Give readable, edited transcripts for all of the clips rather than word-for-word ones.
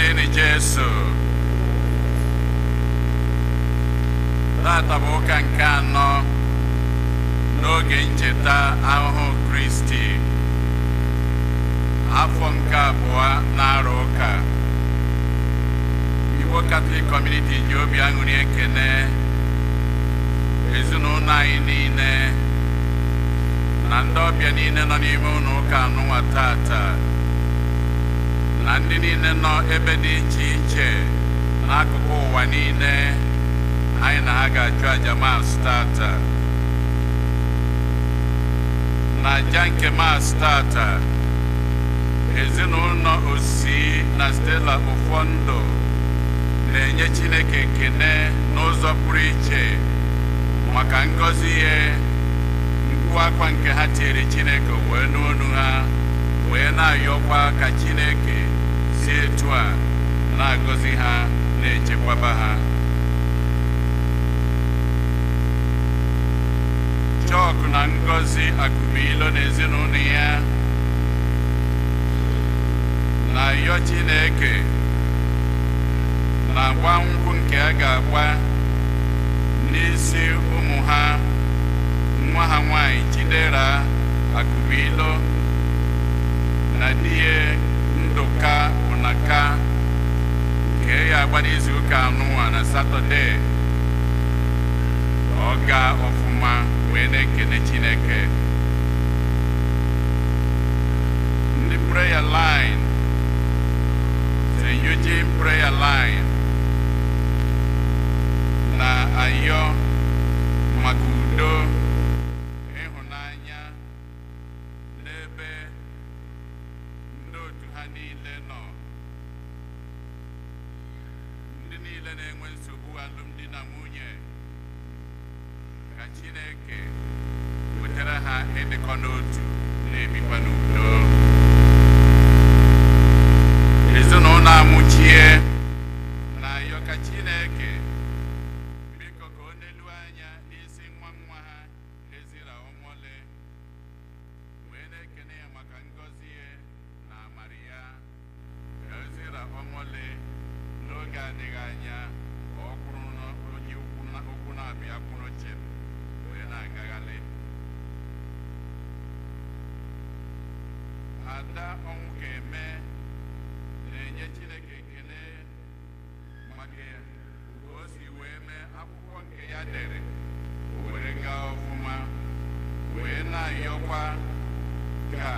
Keneni Jesu. Tata bụ ụka nke anọ n'oge ncheta ahụhụ Kristi. Afọ nke abụọ n'arọ ụka. Igbo Catholic Community ji obi aṅụrị ekene ezinụlọ anyị niile na ndị ọbịa niile nọ n'ime ụlọ ụka anụnwa tata na ndị niile nọ ebe dị iche iche n'akụkụ ụwa niile anyị na ha ga-achụ aja Mass tata. Na aja nke Mass tata, ezinụlọ Osi na Stella Ofondo na-enye Chineke ekene n'ụzọ pụrụ iche maka ngọzi ihe mkpu akwa nke ha tinyere Chineke wee n'onu ha wee na-ayọkwa ka Chineke si etu a na-agọzi ha na-echekwaba ha. Chọọkụ na ngọzi Akụbụilo na ezinụlọ ya na-ayọ Chineke na-agba nkwụ nke a ga-agba n'isi ụmụ ha, nwa ha nwanyị Chidera Akụbụilo na di ya Ndụka Ụnaka nke ya agba n'izu ụka anụnwa na Satọde. Ọ gaa ọfụma wee na-ekene Chineke. Ndị prayer line, St. Eugene prayer line na-ayọ maka udo, ịhụnanya n'ebe ndị otu ha niile nọ. Ndị niile na-enwe nsogbu alụmdi na nwunye, ka Chineke wetara ha ịdịkọ n'otu na-ebikwa n'udo. Ezinụlọ amụchie na-ayọ ka Chineke biko ka ọ n'elu anya n'isi nwa ha Ezira Omole, wee na-ekene ya maka ngọzi ya na amara ya. Ka Ezira Omole n'oge adịghị anya ka ọ kwụrụ n'oji okwu na-abịa kwụrụ chim wee na-agagharị. Ada ọnwụ ga-eme na-enye Chineke ekele maka ka o si wee mee akwụkwọ nke ya dere were gaa ọfụma, wee na-ayọkwa ka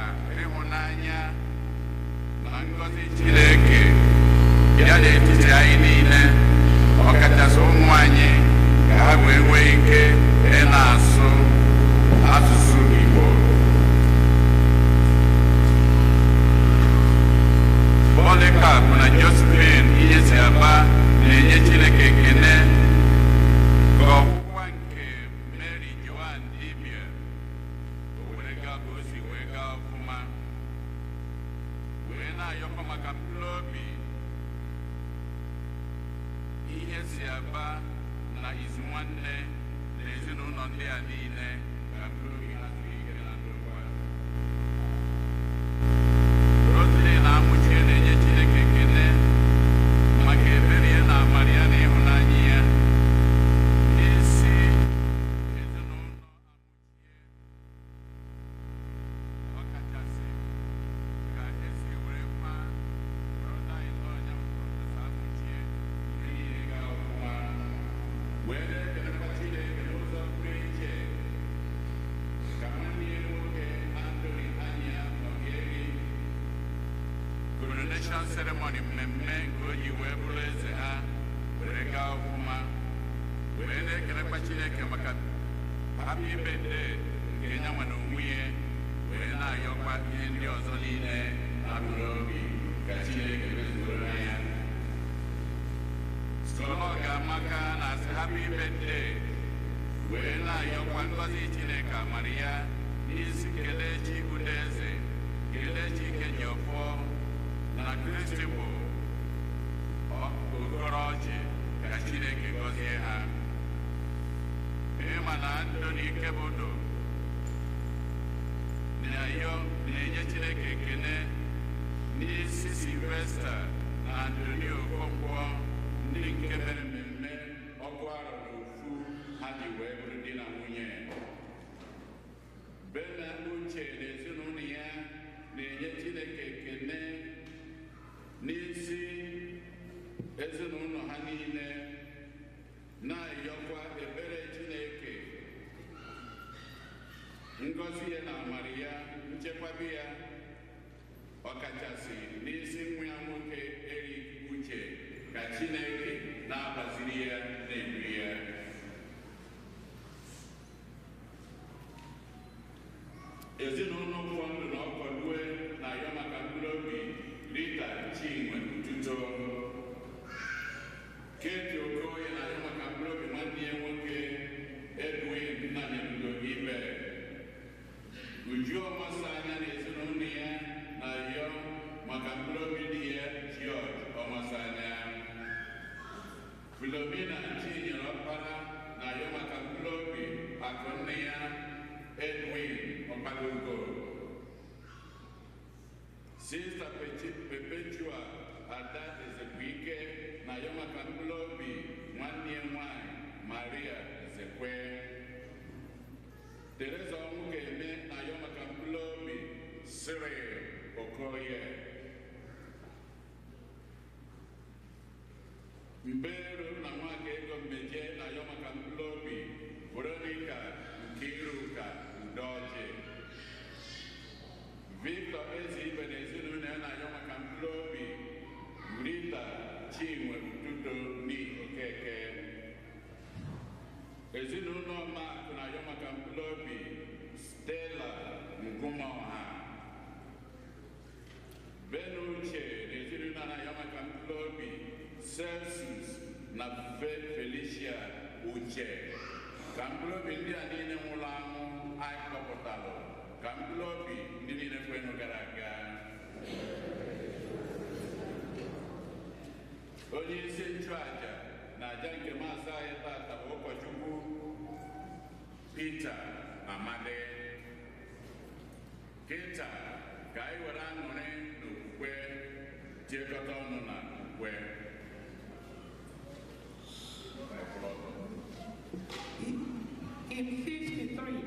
ịhụnanya na ngọzi Chineke ya n'etiti anyị niile, ọkachasị ụmụ anyị, ka ha wee nwee ike ị na-asụ asụsụ Igbo. Polycarp na Josephine ihe si aba na-enye Chineke ekene ka ọgwụgwa nke Mary Joan Dibia were gaa ka o si wee gaa ọfụma, wee na-ayọkwa maka mkpụrụ obi ihe si aba na Izu Nwanne na ezinụlọ ndị a niile ka mkpụrụ obi ha siri ike na ndokwa. Rosalie na Amụchie na-enye Chineke ekene maka ebere ya na amara ya na ịhụnanya ya n'isi ezinụlọ Amụchie, ọkachasị ka esi were kwa brother-in-law ya Prọfesọ Amụchie n'ihe ga ọfụma, wee na-ekenekwa Chineke n'ụzọ pụrụ iche ka nwanne ya nwoke Anthony Anya Ogeri coronation ceremony mmemme nke o ji wee bụrụ eze ha were gaa ọfụma, wee na-ekenekwa Chineke maka happy birthday nke ya nwa na onwe ya, wee na-ayọkwa ihe ndị ọzọ niile na mkpụrụ obi ka Chineke mezuoro ya. Sọlọ ga-amaka na-asị happy birthday, wee na-ayọkwa ngọzi Chineke amara ya n'isi Kelechi Udeze, Kelechi Kejiọfọ na Kristi bụ Okorochi, ka Chineke gọzie ha. Ịma na ndụ na ike bodo na-enye Chineke ekene n'isi Sylvester na Antoni Okonkwo ndị nke mere mmemme ọgụ arọ na ofu ha ji wee bụrụ di na nwunye. Bena Uche na ezinụlọ ya na-enye Chineke ekele n'isi ezinụlọ ha niile, na-ayọkwa ebere Chineke, ngọzi ya na amara ya, nchekwaba ya, ọkachasị n'isi nwa ya nwoke Eric Uche, ka Chineke na-agbaziri ya na-edu ya. Ezinụlọ ụfọdụ na ọkọdue na-ayọ maka mkpụrụ obi Rita Chinwe Ututo. Keti Okoye na-ayọ maka mkpụrụ obi nwanne ya nwoke Edwin Nnanyelugo Ibe. Uju Ọmasanya na ezinụlọ ya na-ayọ maka mkpụrụ obi di ya George Ọmasanya. Philomena Chinyere Ọkpara na-ayọ maka mkpụrụ obi akụnne ya Edwin Ọkpagụgo. Sister Perpetua Ada Ezekwe na-ayọ maka mkpụrụ obi nwanne ya nwanyị Maria Ezekwe. Teresa Ọmụkeme na-ayọ maka mkpụrụ obi Cyril Okoye. Mbero na Nwaka Ego Mmeje na-ayọ maka mkpụrụ obi Veronica Nkiruka Udoji. Victor Ezibe na ezinụlọ ya na-ayọ maka mkpụrụ obi Rita Chinwe Ututo ni Okeke. Ezinụlọ Mark na-ayọ maka mkpụrụ obi Stella Ngumoha. Benuche na ezinụlọ na-ayọ maka mkpụrụ obi Celsius na Felicia Uche. Ka mkpụrụ obi ndị a niile nwụrụ anwụ anyị kpọpụtalụ, ka mkpụrụ obi ndị niile kwenụ gara aga. Onye isi nchụaja na aja nke maazị anyị tata bụ ụkọchukwu Peter Amadi. Kịta ka anyị were aṅụrị na okwukwe tiekọta ọnụ na okwukwe. In 53.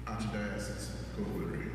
Archdiocese of Owerri.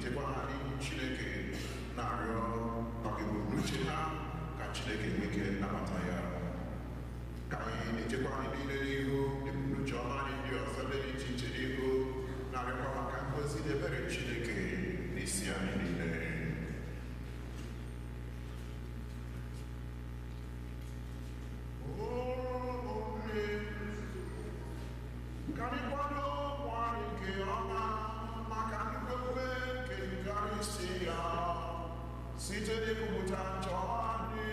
na-ejekwa ha n'ihu Chineke na-arịọ maka ebumnuche ha ka Chineke nwee ike nnabata ya. Ka anyị na-ejekwa anyị niile n'ihu ebumnuche ọma anyị ndị ọzọ dị iche iche n'ihu na-arịọkwa maka ngozi na ebere Chineke n'isi anyị niile. Ka anyị kwado ụmụ anyị nke ọma maka nkwekwe nke Eucharistia ya site n'ịkwupụta njọ anyị.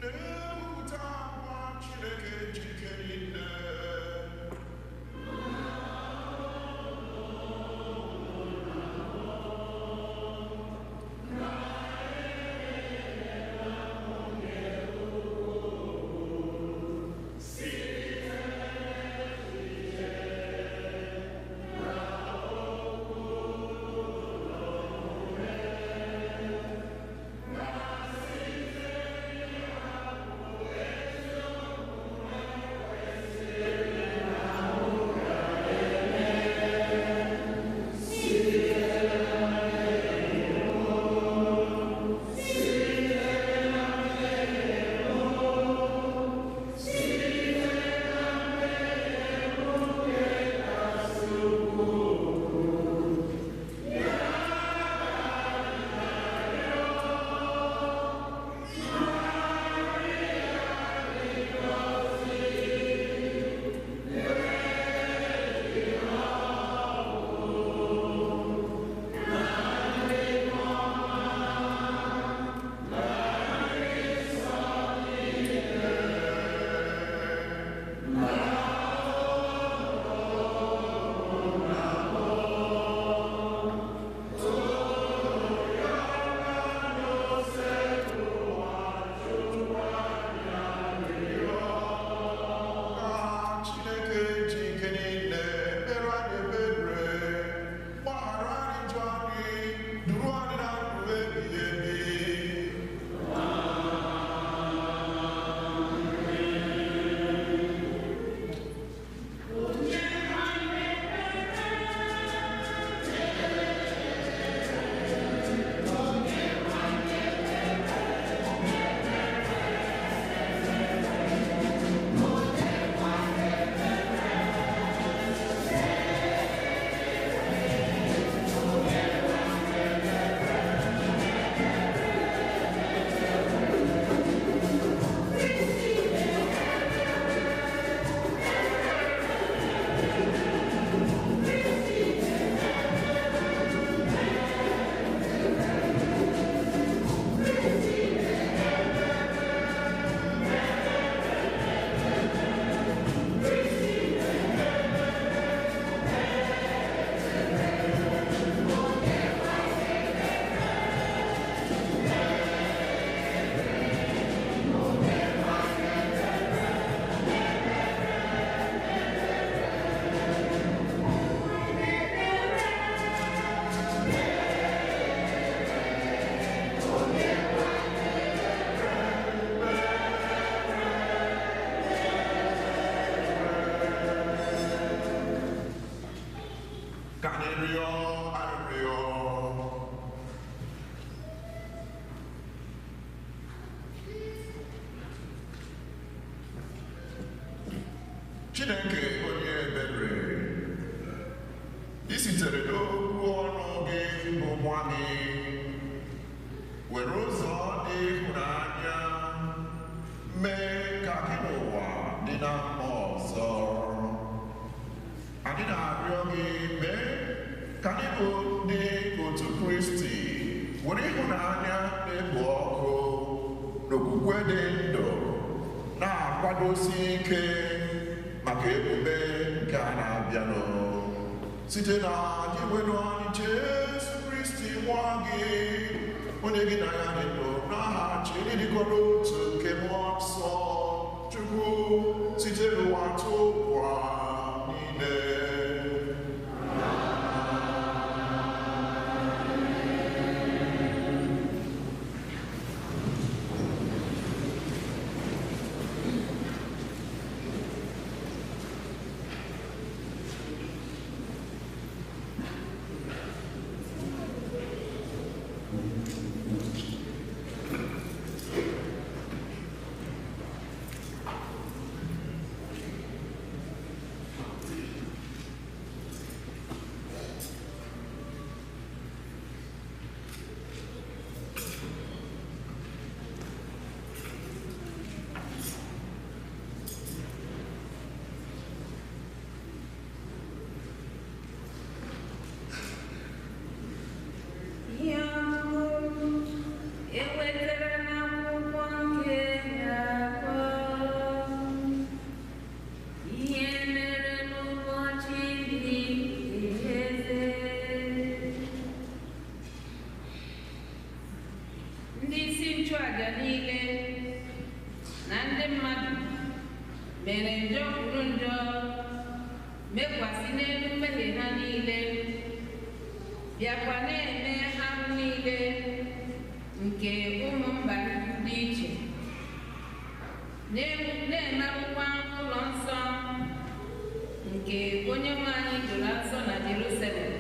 Na-ekwupụta agwa Chineke jike niile. Chineke onye ebere, i sitere n'okwu ọnụ gị bụ nwa gị were ụzọ dị ịhụnanya mee ka gị n'ụwa dị na mma ọzọ. Anyị na-arịọ gị mee ka anyị bụ ndị otu Kristi were ịhụnanya na-ekpo ọkụ n'okwukwe dị ndụ na-akwadosi ike maka ebube nke a na-abịanụ site na gị nwere anyị Jesu Kristi nwa gị onye gị na ya dị ndụ n'aha Chineke dịkọrọ otu nke mmụọ nsọ Chukwu site n'ụwa tụkwa niile. mere njọ kwuru njọ, mekwasị n'elu mmehie ha niile, bịakwa na-eme arụ niile nke ụmụ mba dị iche, na-emerụkwa ụlọ nsọ nke Onyenwe anyị doro nsọ na Jerusalem.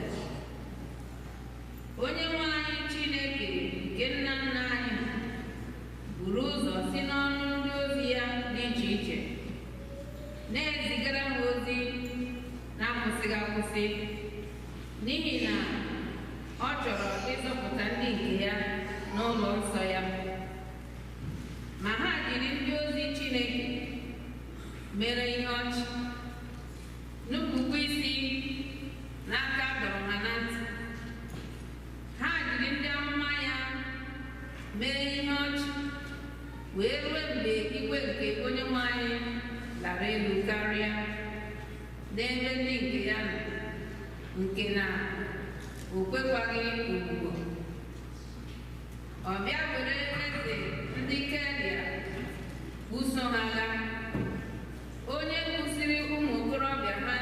Onyenwe anyị Chineke nke nna nna anyị buru ụzọ si n'ọnụ ndị ozi ya dị iche iche na-ezigara ha ozi na-akwụsịghị akwụsị, n'ihi na ọ chọrọ ịzọpụta ndị nke ya n'ụlọ nsọ ya. Ma ha jiri ndị ozi Chineke mere ihe ọchị, nupụkwa isi n'aka dọrọ ha na ntị. Ha jiri ndị amụma ya mere ihe ọchị, wee ruo mgbe igwe nke Onyenwe anyị lara elu karịa n'ebe ndị nke ya nọ, nke na o kwekwaghị ogbugbo. Ọ bịa were eze ndị Kelia buso ha agha, onye kwụsịrị ụmụ okorobịa ha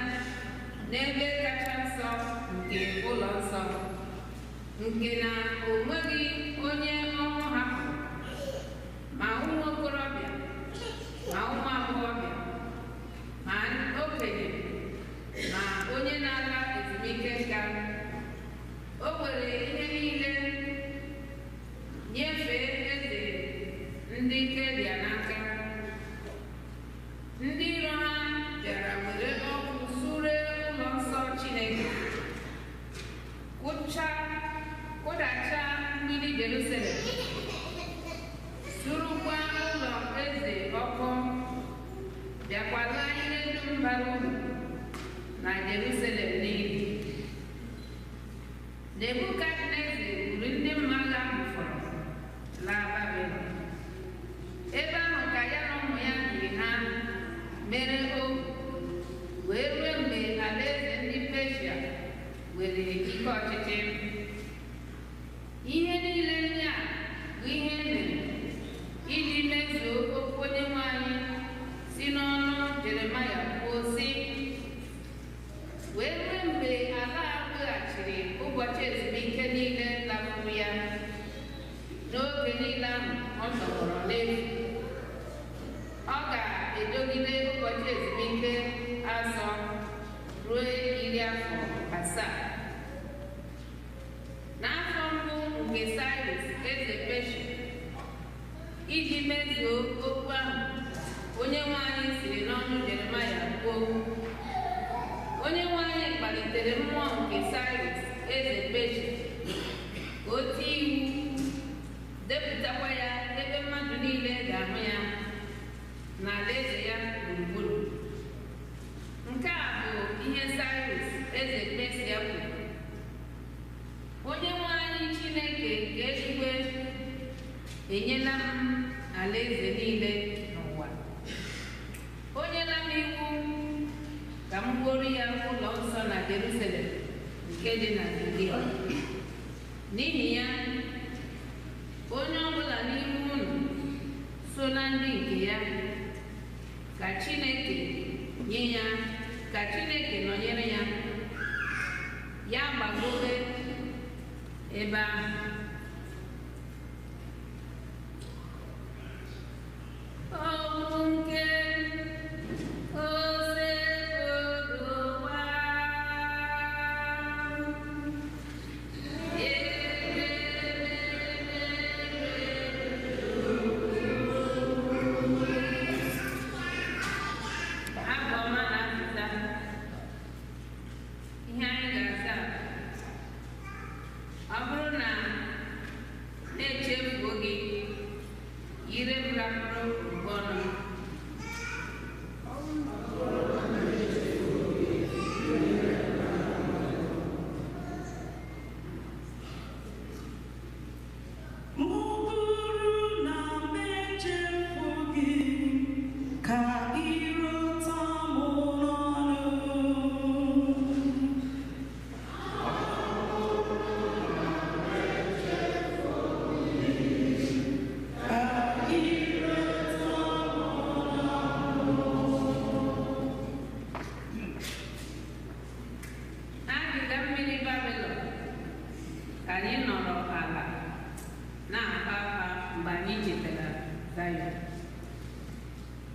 n'ebe kacha nsọ nke ụlọ nsọ, nke na o nweghị onye ọnwụ hapụrụ, ma ụmụ okorobịa ma ụmụ agbọghọbịa ma okenye ma onye na-ala ezumike nka. O were ihe niile nyefee eze ndị Kelia n'aka. Ndị iro ha bịara were ọkụ sure ụlọ nsọ Chineke, kụdacha mgbidi Jerusalem, surukwa ụlọ eze ọkụ, bịakwa laa ihe dum bara uru na Jerusalem niile. Nebukadneza buru ndị mma agha bufọrọ laa Babilọn. Ebe ahụ ka ya na ụmụ ya jiri ha mere ohu, wee ruo mgbe alaeze ndị Peshia were ike ọchịchị. Ihe niile ndị a bụ ihe mere iji mezuo okwu Onyenwe anyị si n'ọnụ Jeremaya kwuo sị, wee ruo mgbe ala weghachiri ụbọchị ezumike niile lafuru ya, n'oge niile ahụ ọ nọrọ n'efu, ọ ga-edogide ụbọchị ezumike azọ ruo 7. N'afọ mbụ nke Saịrus eze Peshia, iji mezuo okwu ahụ Onyenwe anyị siri n'ọnụ Jeremaya kwuo, Onyenwe anyị kpalitere mmụọ nke Saịrus eze Peshia ka o tie iwu, depụtakwa ya ebe mmadụ niile ga-ahụ ya na alaeze ya gburugburu. Nke a bụ ihe Saịrus eze Peshia kwuru: Onyenwe anyị Chineke nke eluigwe enyela m alaeze niile n'ụwa. O nyela m iwu ka m wuoro ya ụlọ nsọ na Jerusalem nke dị na Judea. N'ihi ya, onye ọbụla n'ime unu so na ndị nke ya, ka Chineke nye ya, ka Chineke nọnyere ya, ya gbagobe ebe ahụ.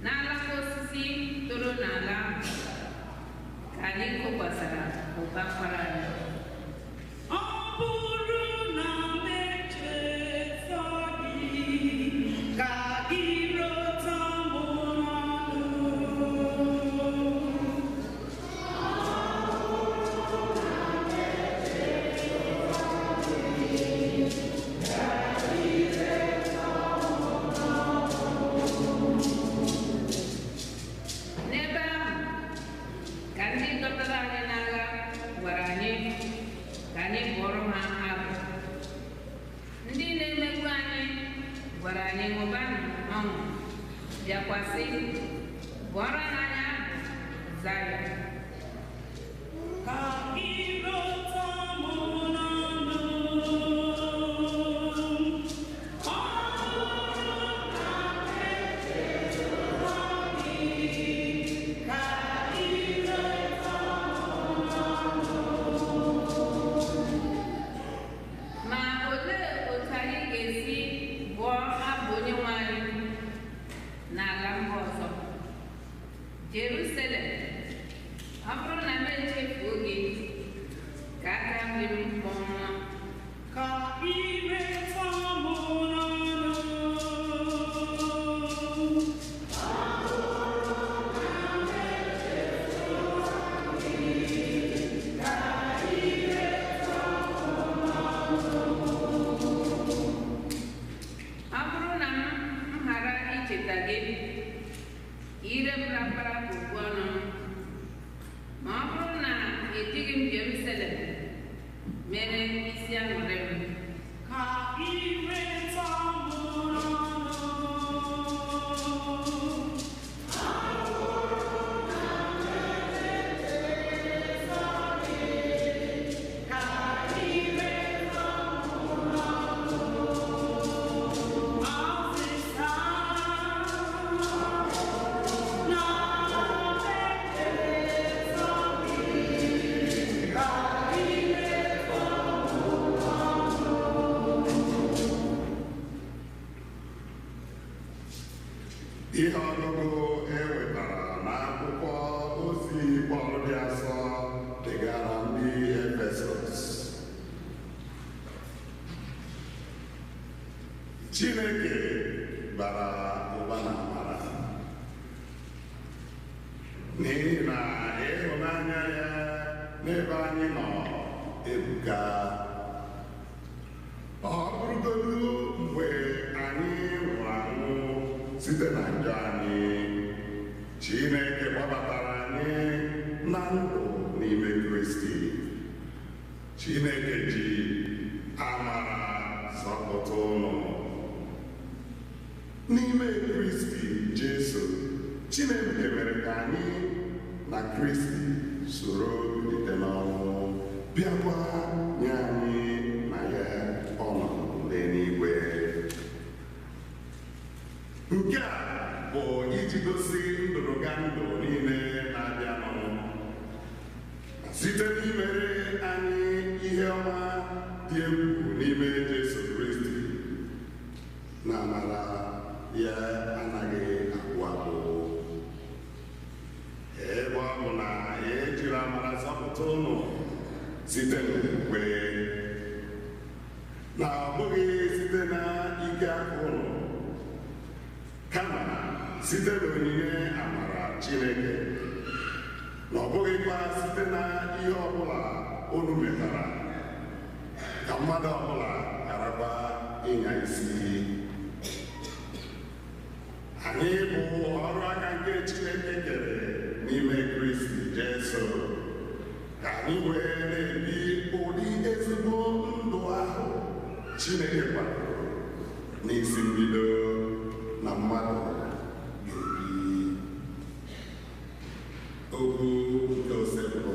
n'alaka osisi toro n'ala ka anyị kụkwasara ụba akwara anyị. Ọ bụrụ na m echeta gị ka ire ụtọ m N'ebe ahụ ka ndị dọtara anyị n'agha gwara anyị ka anyị bụọrọ ha abụ. Ndị na-emegbu anyị gwara anyị ṅụbanụ ọṅụ, bịakwasị bụọrọ anyị abụ Zayọn. ka ire ụtọ m n'ọnụ. Ọ bụrụ na m echeta gị ka ire ụtọ Ma olee otu anyị ga-esi bụọ abụ Onyenwe anyị n'ala mba ọzọ? Jerusalem, ọ bụrụ na m echefuo gị ka aka mmiri m kpọnwụọ. ka ire ụtọ m n'ọnụ. Ọ bụrụ na m ghara icheta gị, ire m rapara okpu ọnụ m. Ma ọ bụrụ na ejighị m Jerusalem mere isi aṅụrị m, ka ire ụtọ m n'ọnụ. Ka ire ụtọ m n'ọnụ. Ọsịsa na echeta gị ka ire ụtọ Ihe ọgụgụ e wetara n'akwụkwọ ozi Pọl dị asọ degara ndị Efesọs. Chineke bara ụba na amara n'ihi na ịhụnanya ya n'ebe anyị nọ ebuka. Ọ bụrụgodu mgbe anyị nwụrụ anwụ site na njọ anyị, Chineke kpọbatara anyị na ndụ n'ime Kristi. Chineke ji amara zọpụta ụnụ. N'ime Kristi Jesu, Chineke mere ka anyị na Kristi soro bilite n'ọnwụ, bịakwa nye anyị na ya ọnọdụ n'eluigwe. Nke a bụ iji gosi ndụrụga ndụ niile na-abịanụ, site n'imere anyị ihe ọma dị egwu n'ime Jesu Kristi, na amara ya anaghị agwụ agwụ. Ebe ọ bụ na ya ejiri amara zọpụta ụnụ site n'okwukwe, na ọ bụghị site na ike aka ụnụ, kama site n'onyinye amara Chineke, na ọ bụghịkwa site na ihe ọbụla unu metara, ka mmadụ ọbụla gharakwa ịnya isi. Anyị bụ ọrụ aka nke Chineke kere n'ime Kristi Jesu, ka anyị wee na-ebi ụdị ezigbo ndụ ahụ Chineke kwadoro n'isi mbido na mmadụ ga-ebi. Okwu nke Osebụ.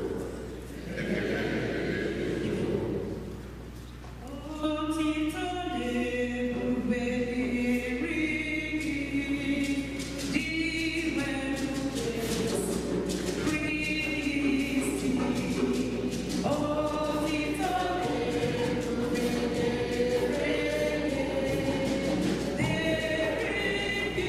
Otito na-ebube dịrị gị, dị ebube Kristi. Otito na-ebube dịrị gị,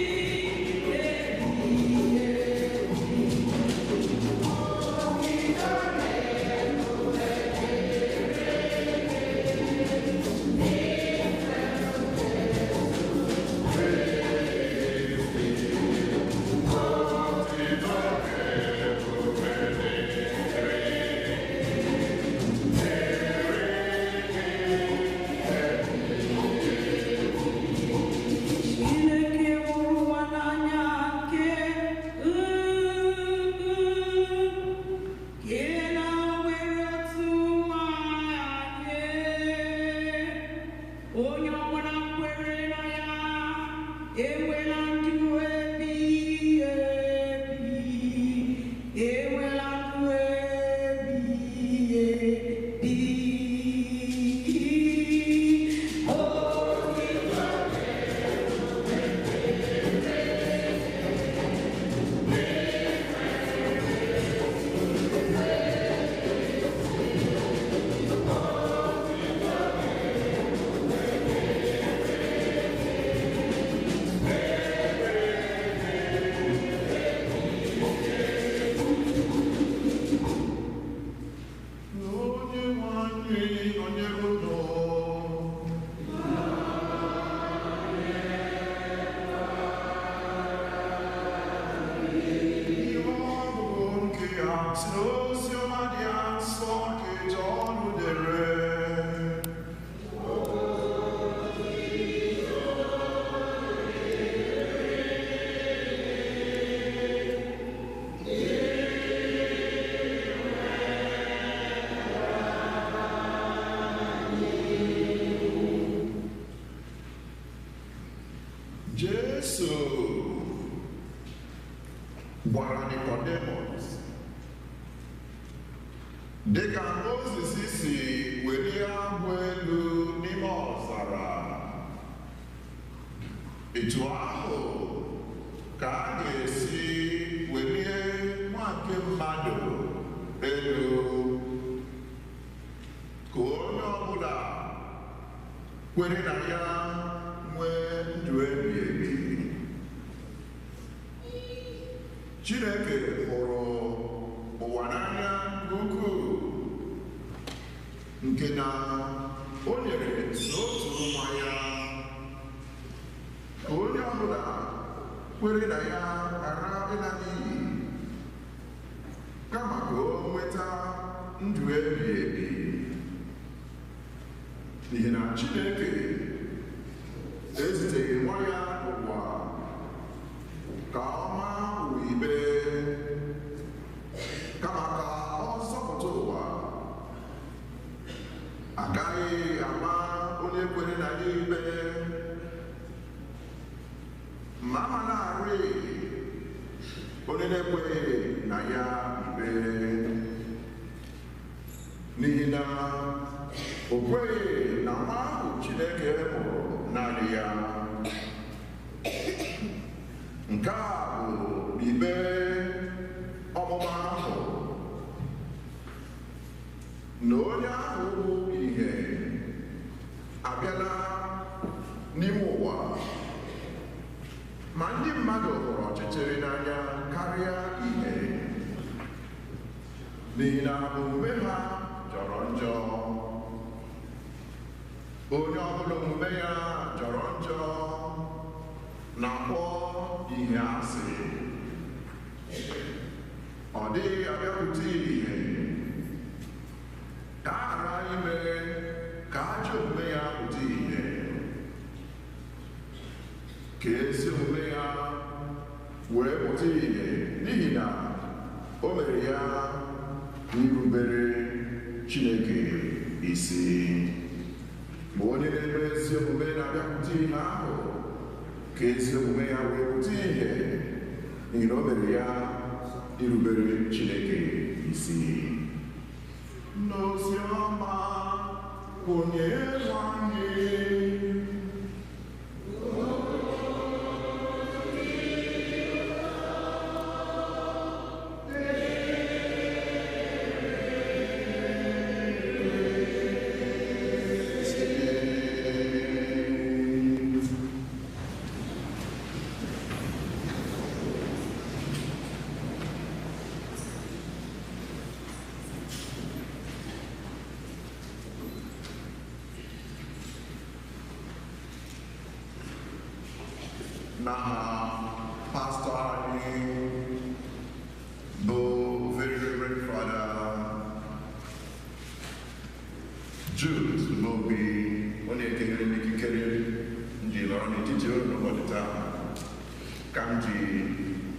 si n'ozi ọma dị nsọ nke Jọn dere. Jesu gwara Nicodemus dịka Mozis si welie agbụ elu n'ime ọzara, etu ahụ ka a ga-esi welie Nwa nke Mmadụ elu, ka onye ọbụla kwere na ya nwee ndụ ebighị ebi. Chineke hụrụ ụwa n'anya nke ukwuu, nke na o nyere n'otu nwa ya, ka onye ọbụla kwere na ya ghara ịla n'iyi, kama ka o nweta ndụ ebighị ebi. N'ihi na Chineke eziteghị nwa ya n'ụwa ka ọ maa ụwa ikpe, kama ka ọ zọpụta ụwa. Agaghị ama onye kwere na ya ikpe, ma ama na-arị onye na-ekweghị na ya ikpe, n'ihi na o kweghị na nwa ahụ Chineke mụrụ naanị ya. Nke a bụ ikpe ọmụma ahụ, na onye ahụ bụ ihe abịala n'ime ụwa, ma ndị mmadụ hụrụ ọchịchịrị n'anya karịa ihe, n'ihi na omume ha jọrọ njọ. Onye ọbụla omume ya jọrọ njọ na-akpọ ihe asị. Ọ dịghị abịakwute ihe ka a ghara ime ka ajọ omume ya pụta ihe, ka ezi omume ya wee pụta ihe, n'ihi na o mere ya n'irubere Chineke isi. Ma onye na-eme ezi omume na-abịakwute ihe ahụ, ka ezi omume ya wee pụta ihe, n'ihi na o mere ya irubere Chineke isi. N'ozi ọma onye nwanyị na pastor anyị bụ very reverend Father Jude Mobi, onye ekegere n'ikikere nji nọrọ n'etiti unu n'ụbọchị taa, ka m ji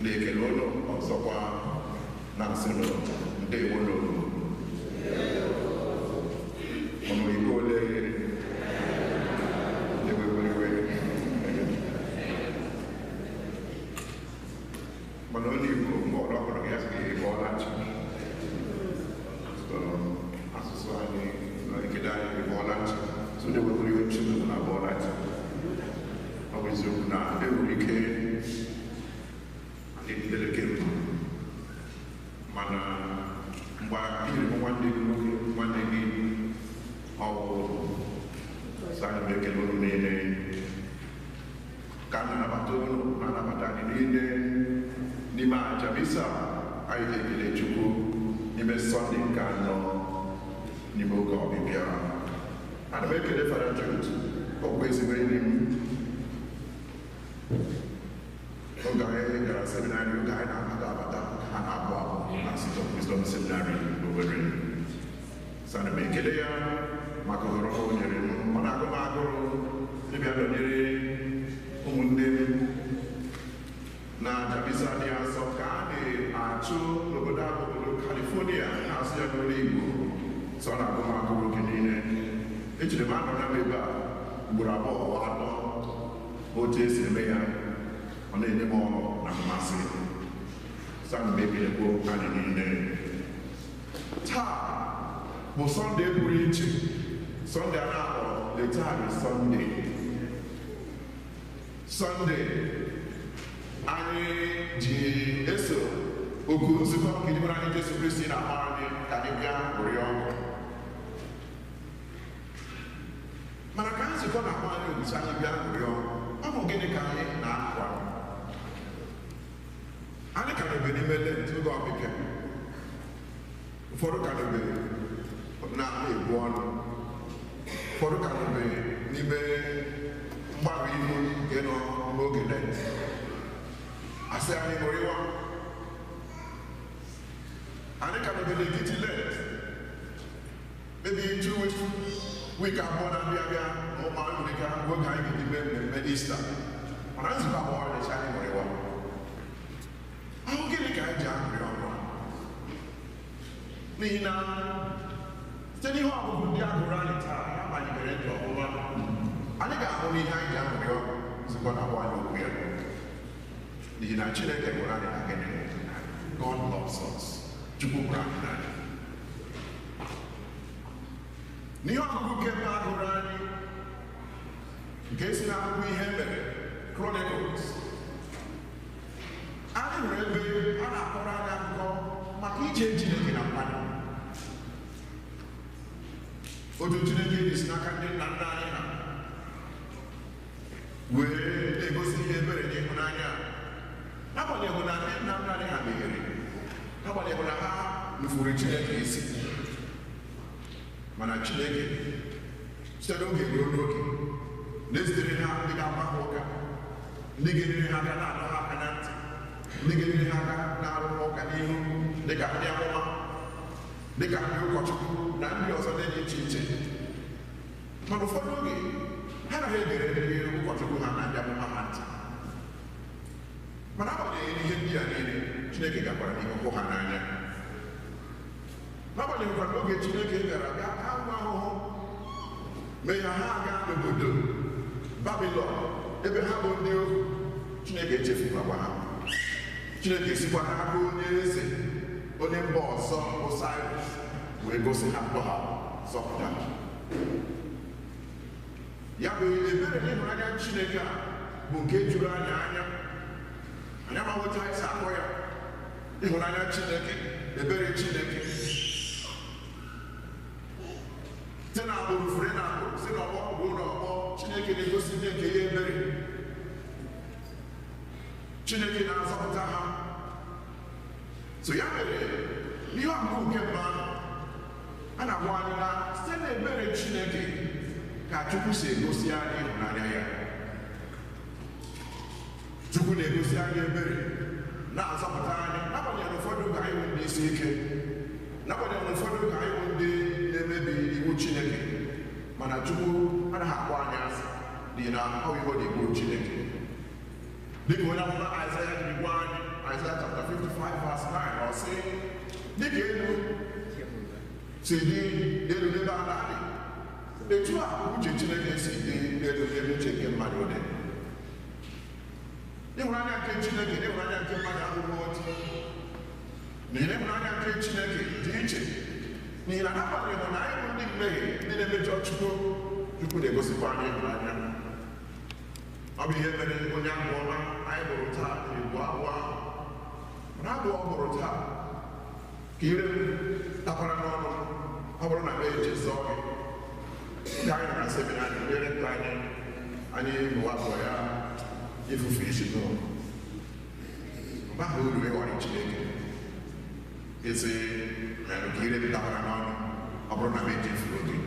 na-ekele ụlọ ọzọkwa na-asị ndewonu. Ọnụ Igbo ole mana onye Igbo mgbe ọrụ ọhụrụ ya sị ịbọọla chi. Asụsụ anyị na ekele anyị ịbọọla chi. So onye wepụrụ iwe chi na abọọla chi. Ọ bụ eziokwu na enwere ike adị ndeleke mma, mana mgbe ijiri nwanne gị nwoke nwanne gị ọwụ sọ anyị bụ ekele unu niile, ka a na-anabata unu na-anabata anyị niile n'ime aja misa anyị na-ekele Chukwu n'ime Sọnde nke anọ n'ime oge ọbịbịa. Ana m ekele Father Jude, ọkwa ezigbo enyi m. Oge anyị gara seminarị, oge anyị na-abata a na-abụ abụ na City of Wisdom Seminary Owerri. Sana m ekele ya maka ohere o nyere m. Ọ na-agụ m agụrụ ịbịa nọnyere ụmụnne m na Jabisa dị asọ ka a na-achụ n'obodo ahụ obodo California na-asụ ya n'olu Igbo. So ọ na-agụ m agụrụ oge niile. Ejiri m anọ na m ebe a ugboro abụọ atọ otu esi eme ya. Ọ na-enye m ọṅụ na mmasị. Sana m ekelekwa anyị niile. Taa bụ Sọnde pụrụ iche. Sọnde a na-akpọ Letari Sọnde. Sọnde anyị ji eso oku nzukọ nke Jibara anyị Jesu Kristi na-agbara anyị ka anyị bịa ṅụrị ọṅụ. Mana ka nzukọ na-agba anyị ogusi anyị bịa ṅụrị ọṅụ, ọ bụ gịnị ka anyị na-akwa? Anyị ka na-ebe n'ime Lent oge ọbịbịa. Ụfọdụ ka na-ebe na-ebu ọnụ. Ụfọdụ ka na-ebe n'ime mgbarụ ihu nke nọ n'oge Lent. Asị anyị ṅụrịwa. Anyị ka na-ebe n'etiti Lent. Maybe 2 weeks abụọ na-abịa abịa ma ụmụ anyị ka oge anyị ga-eji mee mmemme Ista. Mana nzukọ abụọ na-eche anyị ṅụrịwa. Ahụ gịnị ka anyị ji aṅụrị ọṅụ a? N'ihi na site n'ihe ọgụgụ ndị agụrụ anyị taa ya malitere ndụ ọmụma, anyị ga-ahụ n'ihe anyị ji aṅụrị ọṅụ nzukọ na-agba anyị okwu ya. N'ihi na Chineke gwara anyị na gịnị? God loves us. Chukwu gwara anyị n'anya. N'ihe ọgụgụ kemgbe agụrụ anyị nke si n'akwụkwọ ihe mere Chronicles, anyị hụrụ ebe a na-akọrọ anyị akụkọ maka ije Chineke na mmadụ. Otu Chineke esi n'aka ndị nna nna anyị ha wee na-egosi ihe ebere na ịhụnanya, n'agbanyeghị na ndị nna nna anyị ha meghere, n'agbanyeghị na ha nufuru Chineke isi. Mana Chineke site n'oge ruo n'oge na-ezitere ha ndị ga-agba ha ụka, ndị ga-enyere ha aka na-adọ ha aka na ntị, ndị ga-enyere ha aka na-arụ ụka n'ihu, dịka ndị amụma, dịka ndị ụkọchukwu na ndị ọzọ dị iche iche. Mana ụfọdụ oge ha anaghị egere ndị ụkọchukwu ha na ndị amụma ha ntị. Mana agbanyeghị ihe ndị a niile, Chineke gakwara n'ihu hụ ha n'anya. N'agbanyeghịkwa n'oge Chineke bịara bịa ha nwa ahụhụ mee ya ha aga n'obodo Babilọn ebe ha bụ ndị ohu, Chineke echefukwakwa ha. Chineke sikwa n'aka onye eze onye mba ọzọ bụ Saịrọs wee gosi ha ndụ ha zọpụta. Ya bụ ebere na ịhụnanya Chineke a bụ nke juru anyị anya. Anyị amaghị anyị si akpọ ya ịhụnanya Chineke, ebere Chineke. Site na agbụrụ fere na agbụrụ, site n'ọgbọ ruo n'ọgbọ, Chineke na-egosi ndị nke ya ebere. Chineke na-azọpụta ha. So ya mere n'ihe ọgụgụ nke mba ahụ a na-agwa anyị na site na ebere Chineke ka Chukwu si egosi anyị ịhụnanya ya. Chukwu na-egosi anyị ebere, na-azọpụta anyị n'agbanyeghị ụfọdụ ka anyị bụ ndị isi ike, n'agbanyeghị ụfọdụ ka anyị bụ ndị na-emebi iwu Chineke. Mana Chukwu anaghị akpọ anyị asị n'ihi na ọ bụ ihe dị iwu Chineke. Dịka onye amụma Aịzaya jiri gwa anyị, Aịzaya chapter 55 verse 9, ọ sị, dịka elu si dị elu n'ebe ala dị, etu a uche Chineke si dị elu n'ebe uche nke mmadụ dị. Ịhụnanya nke Chineke na ịhụnanya nke mmadụ abụghị otu. N'ihi na ịhụnanya nke Chineke dị iche. N'ihi na n'agbanyeghị na anyị bụ ndị mmehie, ndị na-emejọ Chukwu, Chukwu na-egosikwa anyị ịhụnanya. Ọ bụ ihe mere onye abụ ọma anyị bụrụ taa na-ebu abụọ ahụ. Mana abụ ọ bụrụ taa ka ire m takwara n'ọnụ, ọ bụrụ na eji zọọ gị. Ndị anyị na seminarị nyere ndụ anyị bụ abụọ ya ifufe isi n'ụlọ. Mgbe ahụ uru ịghọrị Chineke ezi mere ka ire m takwara n'ọnụ, ọ bụrụ na eji ifuru gị.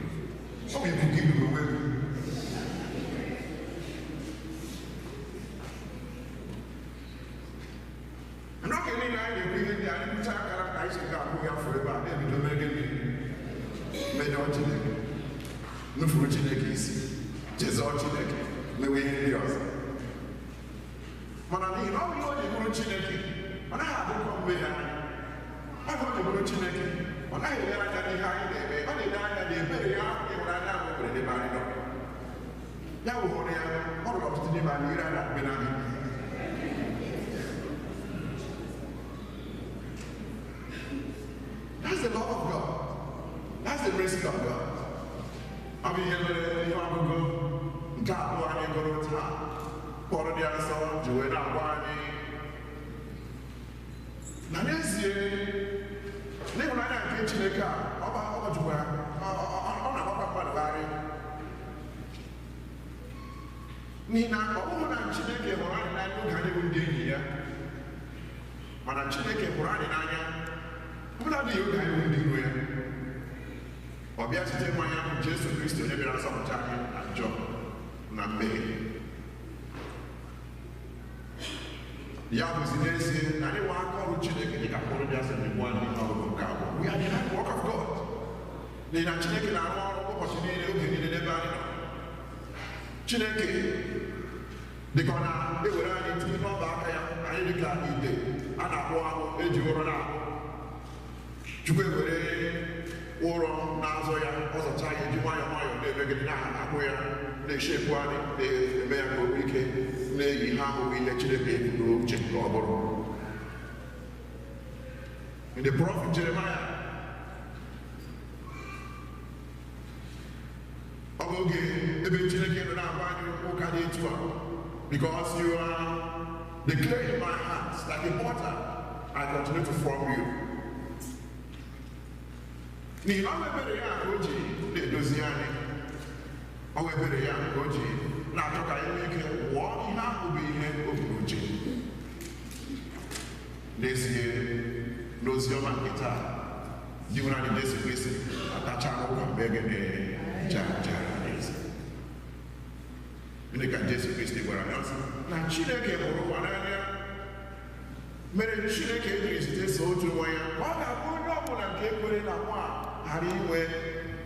Ọ bụ ibu gị bụ onwe gị. N'oge niile anyị na-ekwu ihe ndị anyị kpụcha akara ka anyị si ga-akwụ ya fụrụ ebe a na-ebido mmeghe mmejọ Chineke, nufuru Chineke isi, chezọọ Chineke, mewe ihe ndị ọzọ. Mana n'ihi na ọ bụ ihe o ji bụrụ Chineke, ọ naghị adịkọ mmehie anyị. Ọ bụ o ji bụrụ Chineke, ọ naghị ele anya n'ihe anyị na-eme, ọ na-ele anya na ebere ya ịhụnanya ahụ nwere n'ebe anyị nọ. Ya wụrụ ya, ọ rụrụ ọtụtụ n'ime anyị ire anya mgbe na That's the love of God. That's the mercy of God. Ọ bụ ihe mere ihe ọgụgụ nke abụọ anyị gụrụ taa. Pọl dị Nsọ ji wee na-agwa anyị na n'ezie n'ịhụnanya nke Chineke a ọ na-agbakwa mmadụgharị. N'ihi na ọ bụghị na Chineke hụrụ anyị n'anya oge anyị bụ ndị enyi ya, mana Chineke hụrụ anyị n'anya ọbụla dị oge anyị bụ ndị iro ya. Ọ bịa site nwa ya bụ Jesu Kristi onye bịara nzọpụta anyị na njọ na mmehie. Ya bụzi n'ezie na anyị nwe aka ọrụ Chineke dị ka mkpụrụ dị asị n'igbo anyị n'ọgụgụ nke abụọ. We are the handwork of God. N'ihi na Chineke na-arụ ọrụ ụbọchị niile, oge niile n'ebe anyị nọ. Chineke dịka ọ na-ewere anyị tinye n'ọba aka ya, anyị dịka ite a na-akpụ ahụ eji ụrọ na-akpụ. Chukwu ewere ụrọ na-azọ ya, ọ zọcha ya eji nwayọọ nwayọọ na-emegide na-akpụ ya, na-eshepụ anyị, na-eme ya ka o nwee ike na-eyi ha ahụhụ ihe Chineke ebudo uche nke ọ bụrụ. In the prophet Jeremiah, ọ bụ oge ebe Chineke nọ na-agba anyị ụka dị etu a, because you are the clay in my hands, like a potter, I continue to form you. N'ihi na ọ bụ ebere ya ka o ji na-edozi anyị, ọ bụ ebere ya ka o ji na-achọ ka anyị nwee ike wụọ ihe ahụ bụ ihe o bu n'uche. N'ezie, n'ozi ọma nke taa, dị nwere anyị Jesu Kristi atacha ụka mgbe ege na-eje n'ezi. Gịnị ka Jesu Kristi gwara ya sị na Chineke hụrụ ụwa n'anya, mere Chineke ejiri site so otu nwa ya ka ọ ga-abụ onye ọbụla nke ekwere na nwa ghara inwe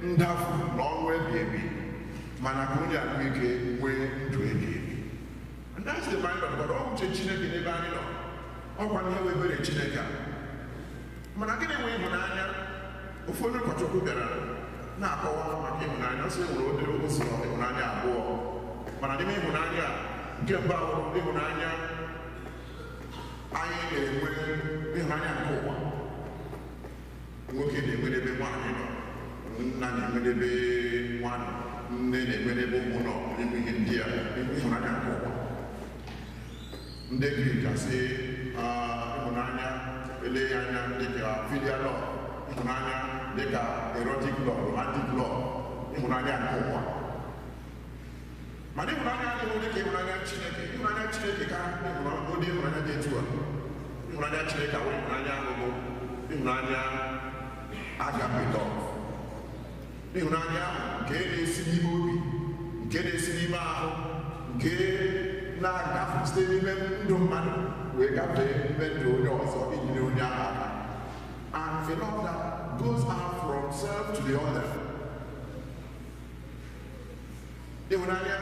ndafu na ọnwụ ebi ebi, mana ka onye ahụ ike nwee ndụ ebi ebi. And that's the mind of God. Ọ uche Chineke n'ebe anyị nọ, ọkwa ihe webere Chineke a. Mana gịnị nwe ịhụnanya? Ụfọdụ ụkọchukwu bịara na-akọwa maka ịhụnanya, sị nwere ụdịrị ụzọ ịhụnanya abụọ. Mana n'ime ịhụnanya nke mbụ ahụ ịhụnanya anyị na-enwe ịhụnanya nke ụwa. Nwoke na-enwedebe nwaanyị nọ, nna na-enwedebe nwaanyị, nne na-enwedebe ụmụ nọ, n'ime ihe ndị a ịhụnanya nke ụwa. Ndị Grik asị ịhụnanya eleghị anya dịka filial love, ịhụnanya dịka erotic love, romantic love, ịhụnanya nke ụwa. Mana ịhụnanya adịghị dịka ịhụnanya Chineke. Ịhụnanya Chineke ka ụdị ịhụnanya dị etu a. Ịhụnanya Chineke bụ ịhụnanya ahụhụ, ịhụnanya agape love. Ịhụnanya nke na-esi n'ime obi, nke na-esi n'ime ahụ, nke na-agafe site n'ime ndụ mmadụ wee gafee n'ime ndụ onye ọzọ inyere onye ahụ aka. And a love that goes out from self to the other. Ịhụnanya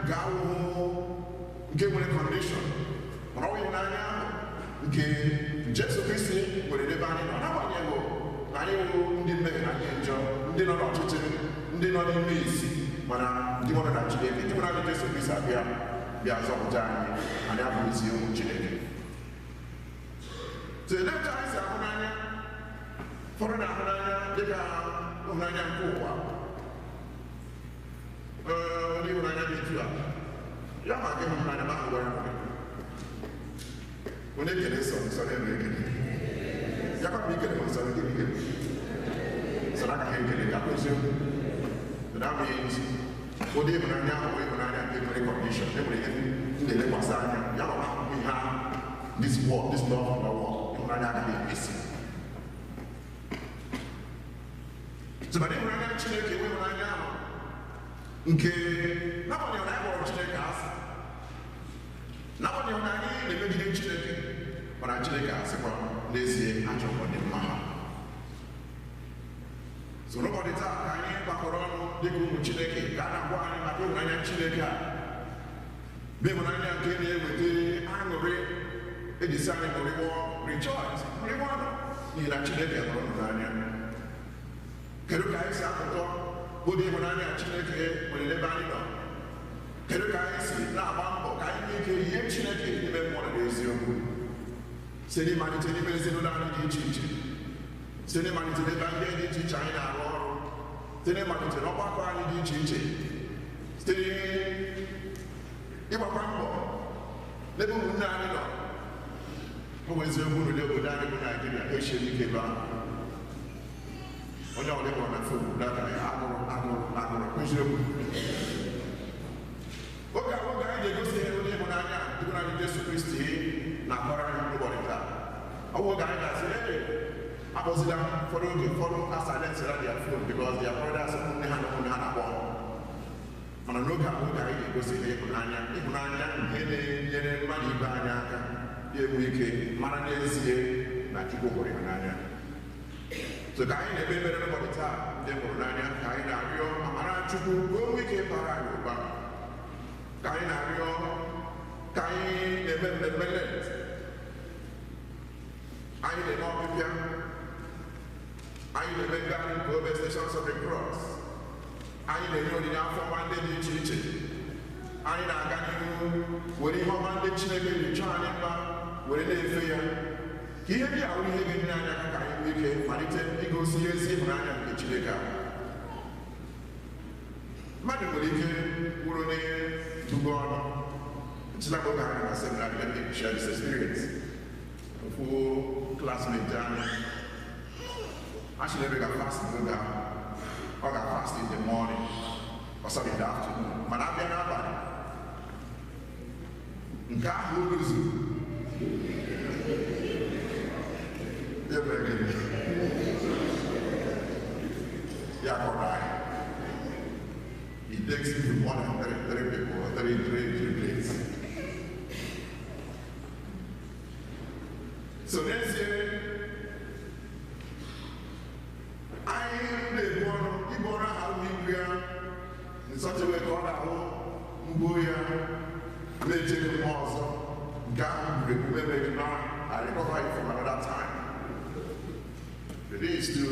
ga-awụ nke nwere condition, mana ọ bụ ịhụnanya nke Jesu Kristi nwere n'ebe anyị nọ, n'agbanyeghị na anyị wụ ndị mmehie na ndị njọ, ndị nọ n'ọchịchị, ndị nọ n'ime isi, mana ndị nwere na Chineke. Ndị nwere anyị Jesu Kristi bịa zọpụta anyị abụghịzi ụmụ Chineke. So elee anyị si ahụ n'anya? Ụfọdụ na-ahụ n'anya dịka ịhụnanya nke ụwa. Ndị ịhụnanya dị etu a, ya ma gị ịhụnanya ma ahụ gwara nwere. Onye kele nsọ na-eme ekele. Ya kwa m ikele ma nsọ na ekele. Nsọ na agaghị ekele ka kwa eziokwu. Na-amụghị isi. Ụdị ịhụnanya ahụ bụ ịhụnanya nke nwere kọndishọn, enwere ihe ndị elekwasị anya, ya ma ahụhụ ihe ahụ, this love of the world, ịhụnanya agaghị emesi. Tụmadị ịhụnanya Chineke bụ ịhụnanya ahụ nke n'agbanyeghị na anyị kpọrọ Chineke asị, n'agbanyeghị na anyị na-emegide Chineke, mana mana Chineke asịkwa n'ezie achọkwa dị mma ha. So n'ụbọchị taa ka anyị gbakọrọ ọnụ dịka ụmụ Chineke ka a na-agwa anyị maka ịhụnanya Chineke a bụ ịhụnanya nke na-eweta aṅụrị ejisi anyị ṅụrịwọ rejoice ṅụrịwọ ọnụ n'ihi na Chineke hụrụ unu n'anya. Kedu ka anyị si akụkọ ụdị ịhụnanya Chineke nwere n'ebe anyị nọ? Kedu ka anyị si na-agba mbọ ka anyị nwee ike yie Chineke n'ime mmụọ na eziokwu site n'ịmalite n'ime ezinụlọ anyị dị iche iche, site n'ịmalite n'ebe ndị dị iche iche anyị na-arụ ọrụ, site n'ịmalite n'ọgbakọ anyị dị iche iche, site n'ịgbakwa mbọ n'ebe ụmụnne anyị nọ. Ọ bụ eziokwu n'ụdị obodo anyị bụ Naijiria esighị ike ebe ahụ. Onye ọbụla ịkpọrọ na fon data ya agụrụ eziokwu. Oge anyị ga-egosi ihe ụdị ịhụnanya dịbụ na Jesu Kristi na-akọrọ anyị n'ụbọchị taa. Ọ bụ oge anyị ga-asị akpọzila ụfọdụ oge ụfọdụ asilensịra dia fon because dia brothers nne ha na ụmụnne ha na-akpọ. Mana n'oge a oge anyị ga-egosi ihe ịhụnanya nke na-enyere mmadụ ibe anyị aka ya enwe ike mara n'ezie na Chukwu hụrụ ịhụnanya. So ka anyị na-eme ebere n'ụbọchị taa ndị hụrụ n'anya ka anyị na-arịọ amara Chukwu ka o nwee ike bara anyị ụba, ka anyị na-arịọ ka anyị na-eme mmemme Lent, anyị na-eme ọbịbịa, anyị na-eme ngagharị nke obe Stations of the Cross, anyị na-enye onyinye afọ ọma ndị dị iche iche, anyị na-aga n'ihu were ihe ọma ndị Chineke ji chọọ anyị mma were na-efe ya. Ka ihe ndị a bụrụ ihe ga-enyere anyị aka ka anyị nwee ike malite igosi ezi ịhụnanya nke Chineke a. Mmadụ nwere ike bụrụ onye dugo ọnụ nchịlaboga anyị na seminarị let me share this experience. Ofu classmate anyị actually ebe ga-fast n'oge ahụ, ọ ga-fast in the morning or sorry in the afternoon, mana abịa n'abalị nke ahụ o rụzuru ya kọrọ anyị. It takes people more than 33 people or 33 plates. So n'ezie anyị na-ebu ọrụ ibu ọrụ ahụ ibu ya nsọchewe ka ọ na-ahụ mgbo ya na-echere mma ọzọ nke ahụ buru ebu mebeghị na I recover it from another time. It is to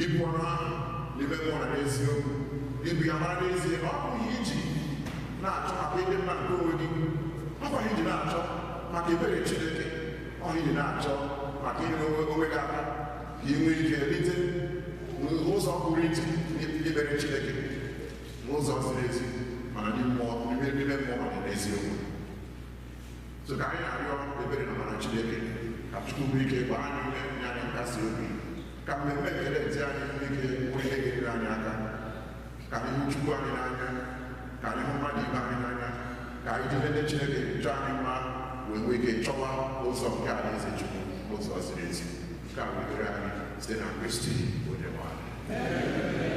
ibu ọrụ ahụ n'ime mmụọ na n'eziokwu ibu ya mara n'ezie ọ bụghị iji na-achọ maka ịdị mma nke onwe gị, ọ bụghị iji na-achọ maka ebere Chineke, ọ bụ iji na-achọ maka ịnye onwe gị aka ka ị nwee ike rite n'ụzọ pụrụ iche ibere Chineke n'ụzọ ziri ezi mana n'ime mmụọ na n'eziokwu. So ka anyị na-arịọ ebere na amara Chineke ka Chukwu nwee ike gbaa anyị ume nye anyị nkasi obi, ka mmemme ekele ntị anyị nwee ike bụrụ ihe ga-enyere anyị aka, ka anyị hụ Chukwu anyị n'anya, ka anyị hụ mmadụ ibe anyị n'anya, ka anyị jide ndị Chineke chọọ anyị mma wee nwee ike chọwa ụzọ nke alaeze Chukwu n'ụzọ ziri ezi. Nke a wetara anyị site na Kristi Onyenwe anyị.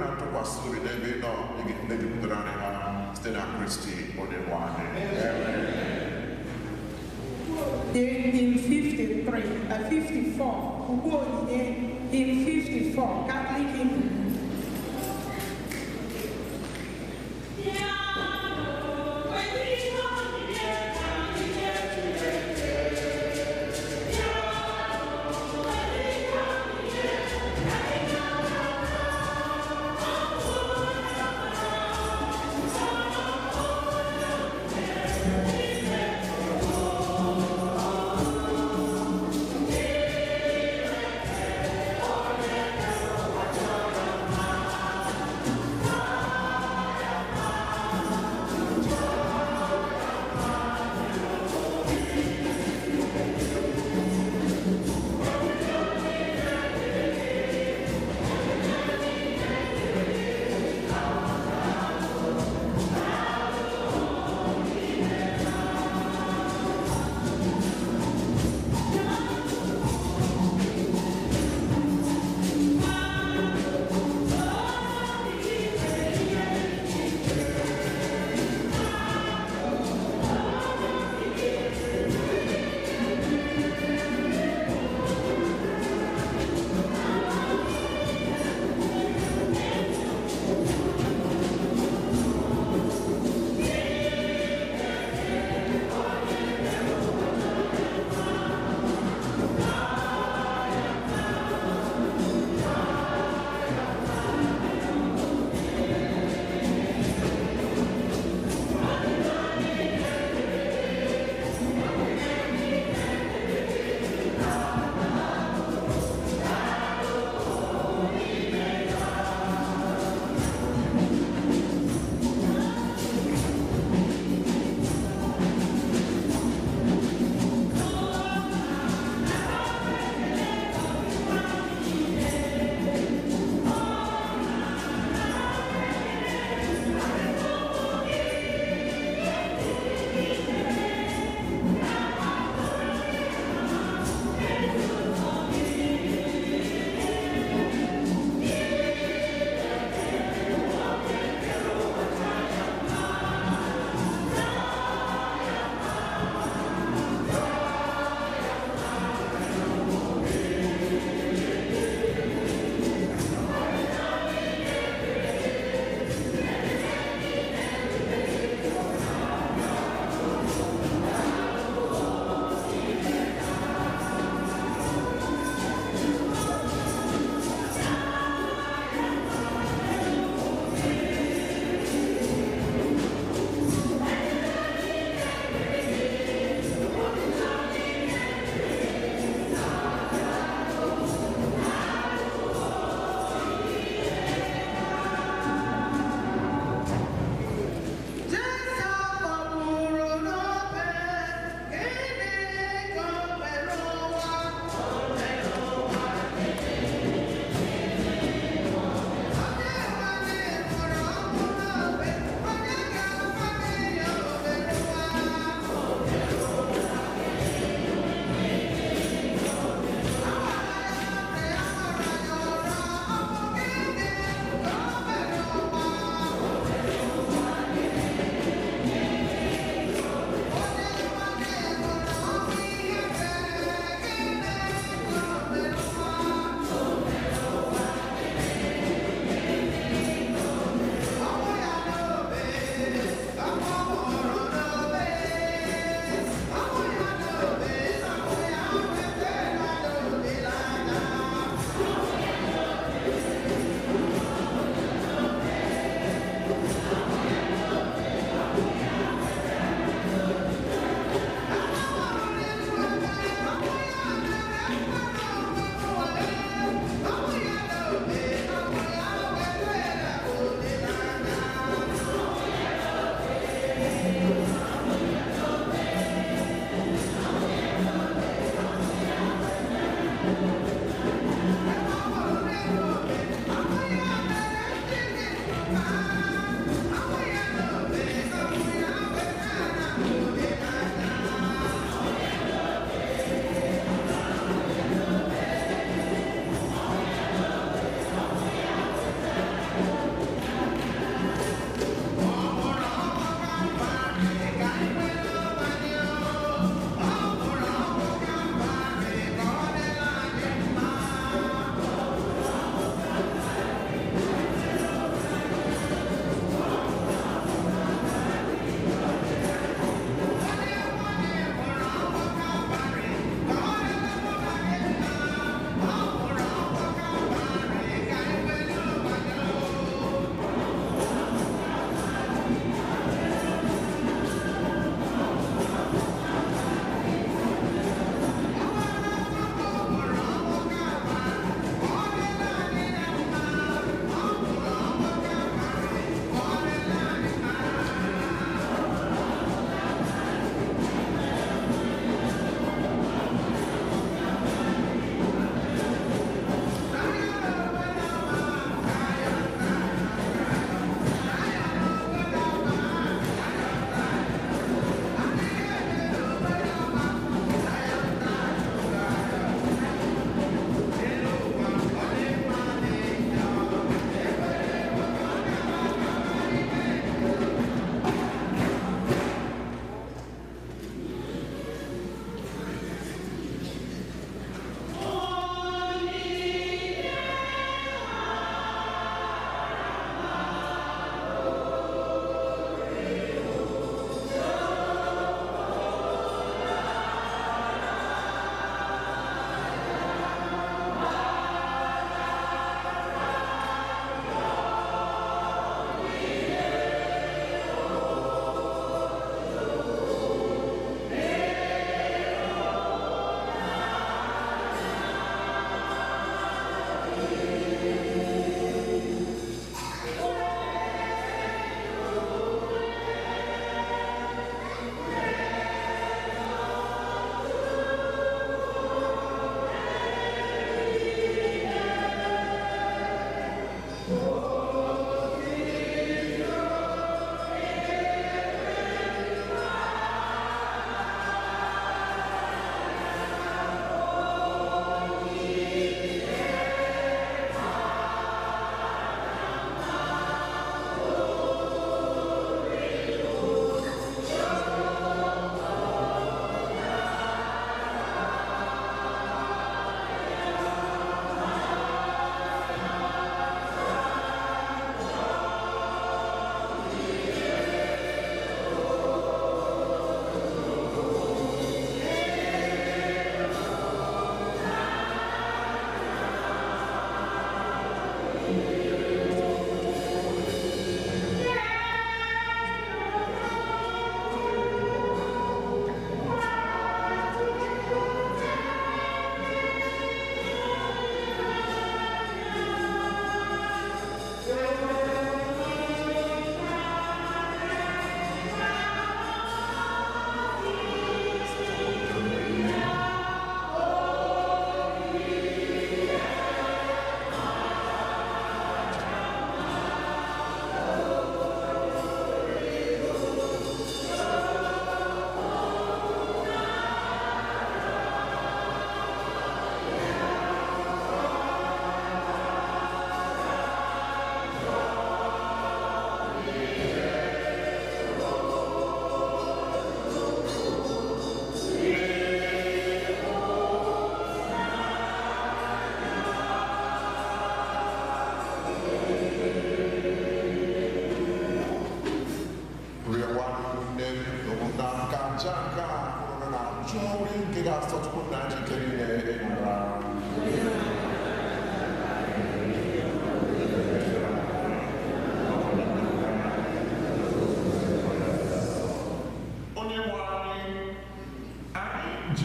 na-atụkwasị obi n'ebe ị nọ na-ejupụtara anyị ha site na Kristi Onyenwe anyị. In 54, Ugbo Onyinye, in 54, Catholic hymn.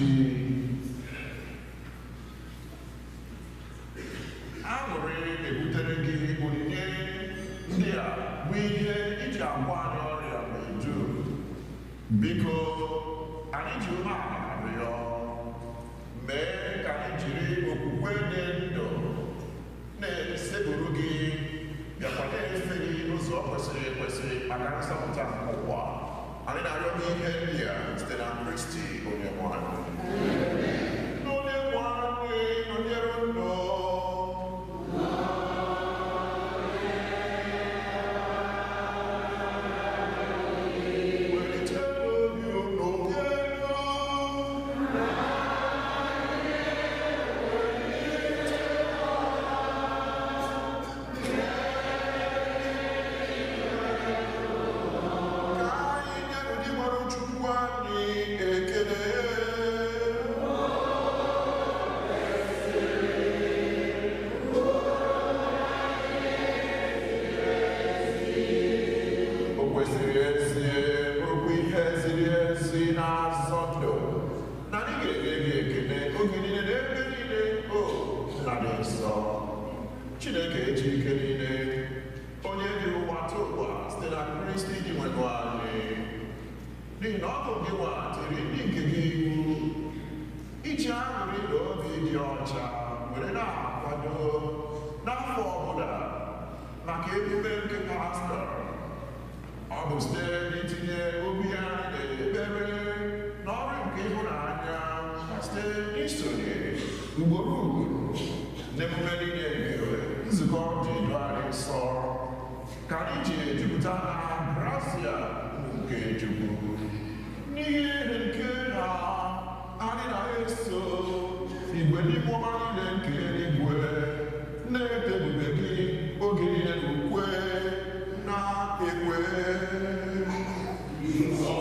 chi. Aṅụrị ebutere gị onyinye ndị a bụ ihe iji agwọ anyị ọrịa na-eju. Biko, anyị ji umeala arịọ, mee ka anyị jiri okwukwe dị ndụ na-esekpuru gị, bịakwa na-efe gị n'ụzọ kwesịrị ekwesị maka nzọpụta nke ụwa. Anyị na-arịọ gị ihe ndị a site na Kristi onye nwe anyị. Onye nwe anyị nọnyere ndụ. Chineke eji ike niile, onye dị ụwa tụ ụwa site na Kristi dị nwere anyị, n'ihi na ọ bụ gị tiri ndị nke gị iwu iji aṅụrị na obi dị ọcha were na-akwado n'afọ ọbụla maka emume nke pastọ. Ọ bụ site n'itinye obi anyị na-ekpere n'ọrụ nke ịhụnanya na site n'isonye ugboro ugboro n'emume niile nke nzukọ dị ndụ anyị nsọ, ka anyị ji ejupụta na gracia nke Chukwu. N'ihe nke na anyị na-eso igwe ndị mmụọ niile nke eluigwe na-eto ebube gị oge niile n'ukwe na ekwe. Nsọ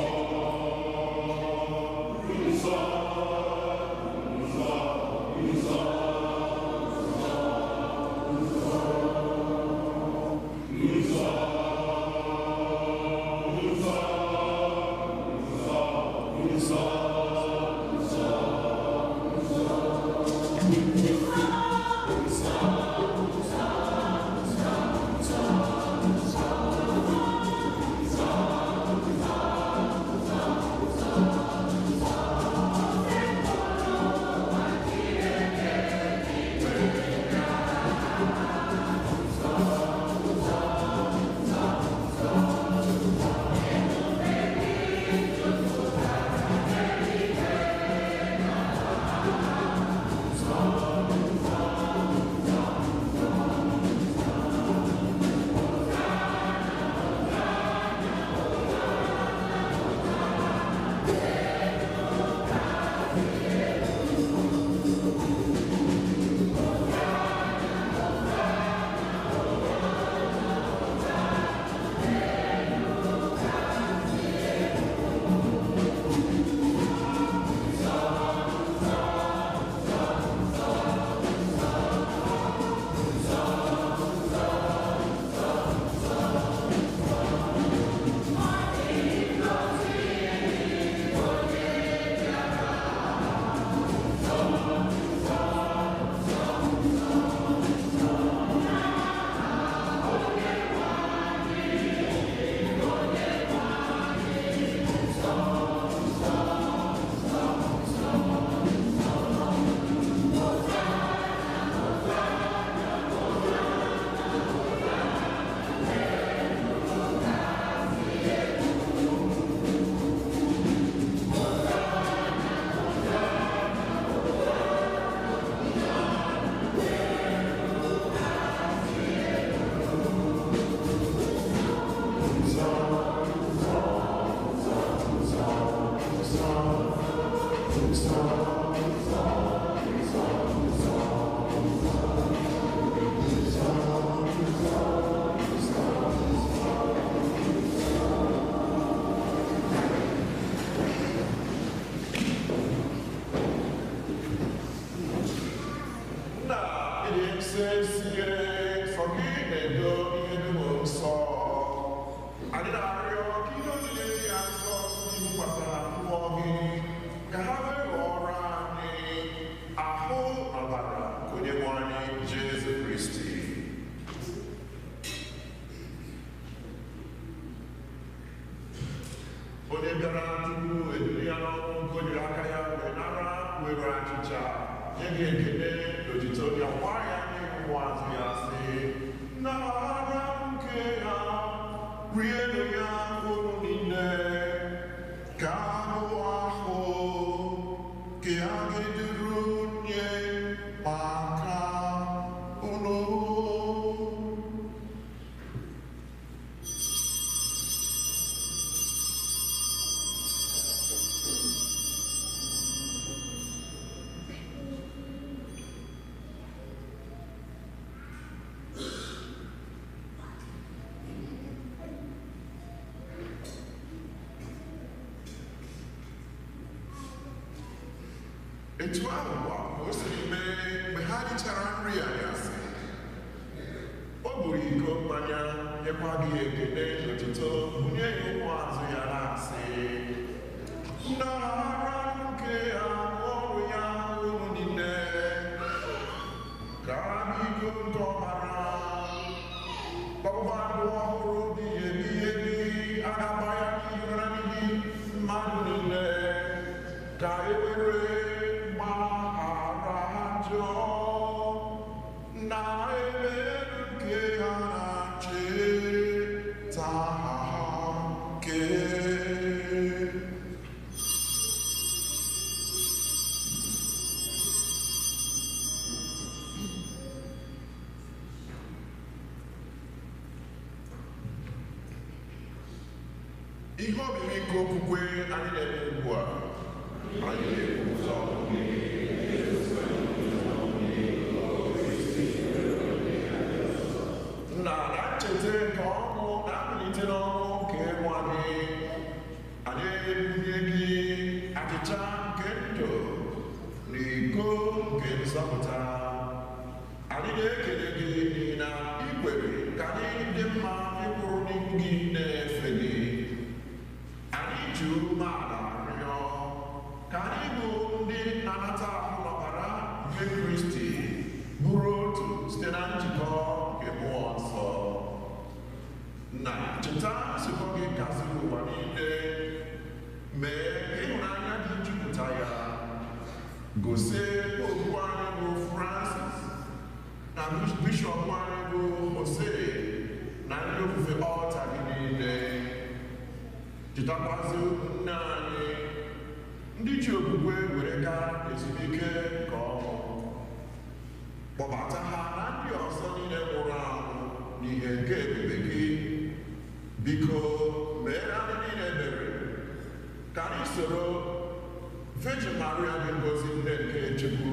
onye bịara tupu eduru ya n'ọnwụ nke o jiri aka ya wee nara were achịcha nye gị ekele n'otito ya gwa ya n'ihu ụmụazụ ya sị nara nke ya rienụ ya unu niile ka abụ ahụ nke a ga-eduru nye maka unu. Etu ahụ kwa o siri mee mgbe ha richara nri anyasị, o buru iko mmanya nyekwa gị ekele n'otito bunye ya ụmụazụ ya na-asị nara nke ya ọrụ ya unu niile ka iko nke ọbara ọgbụgba ndụ ọhụrụ dị ebighị ebi a ga-agba ya n'ihu na n'ihi mmadụ niile ka e were ihe omimi nke okwukwe anyị na-eme ugbu a, anyị na-ebu ụzọ nna na ncheta nke ọṅụ na-amalite n'ọṅụ nke nwa gị, anyị ebunye gị achịcha nke ndụ na iko nke nzọpụta. Anyị na-ekele gị n'ihi na ị kwere ka anyị dị mma ịkwụrụ n'ihu gị na-efe gị. Anyị ji umeala rịọ ka anyị bụ ndị na-anata ahụ n'ọbara nke Kristi bụrụ otu site na njikọ nke Mmụọ Nsọ. Na cheta nzukọ gị kasịrị ụwa niile, mee ka ịhụnanya gị jupụta ya. Gosi okwu anyị bụ Francis na bishọp anyị bụ Jose na ndị ofufe ọlta gị niile. Chetakwazị nne anyị ndị ji okwukwe were gaa ezumike nke ọnwụ. Kpọbata ha na ndị ọzọ niile nwụrụ anwụ n'ihe nke ebube gị. Biko meere anyị niile ebere ka anyị soro Virgin Maria dị ngozi nne nke Chukwu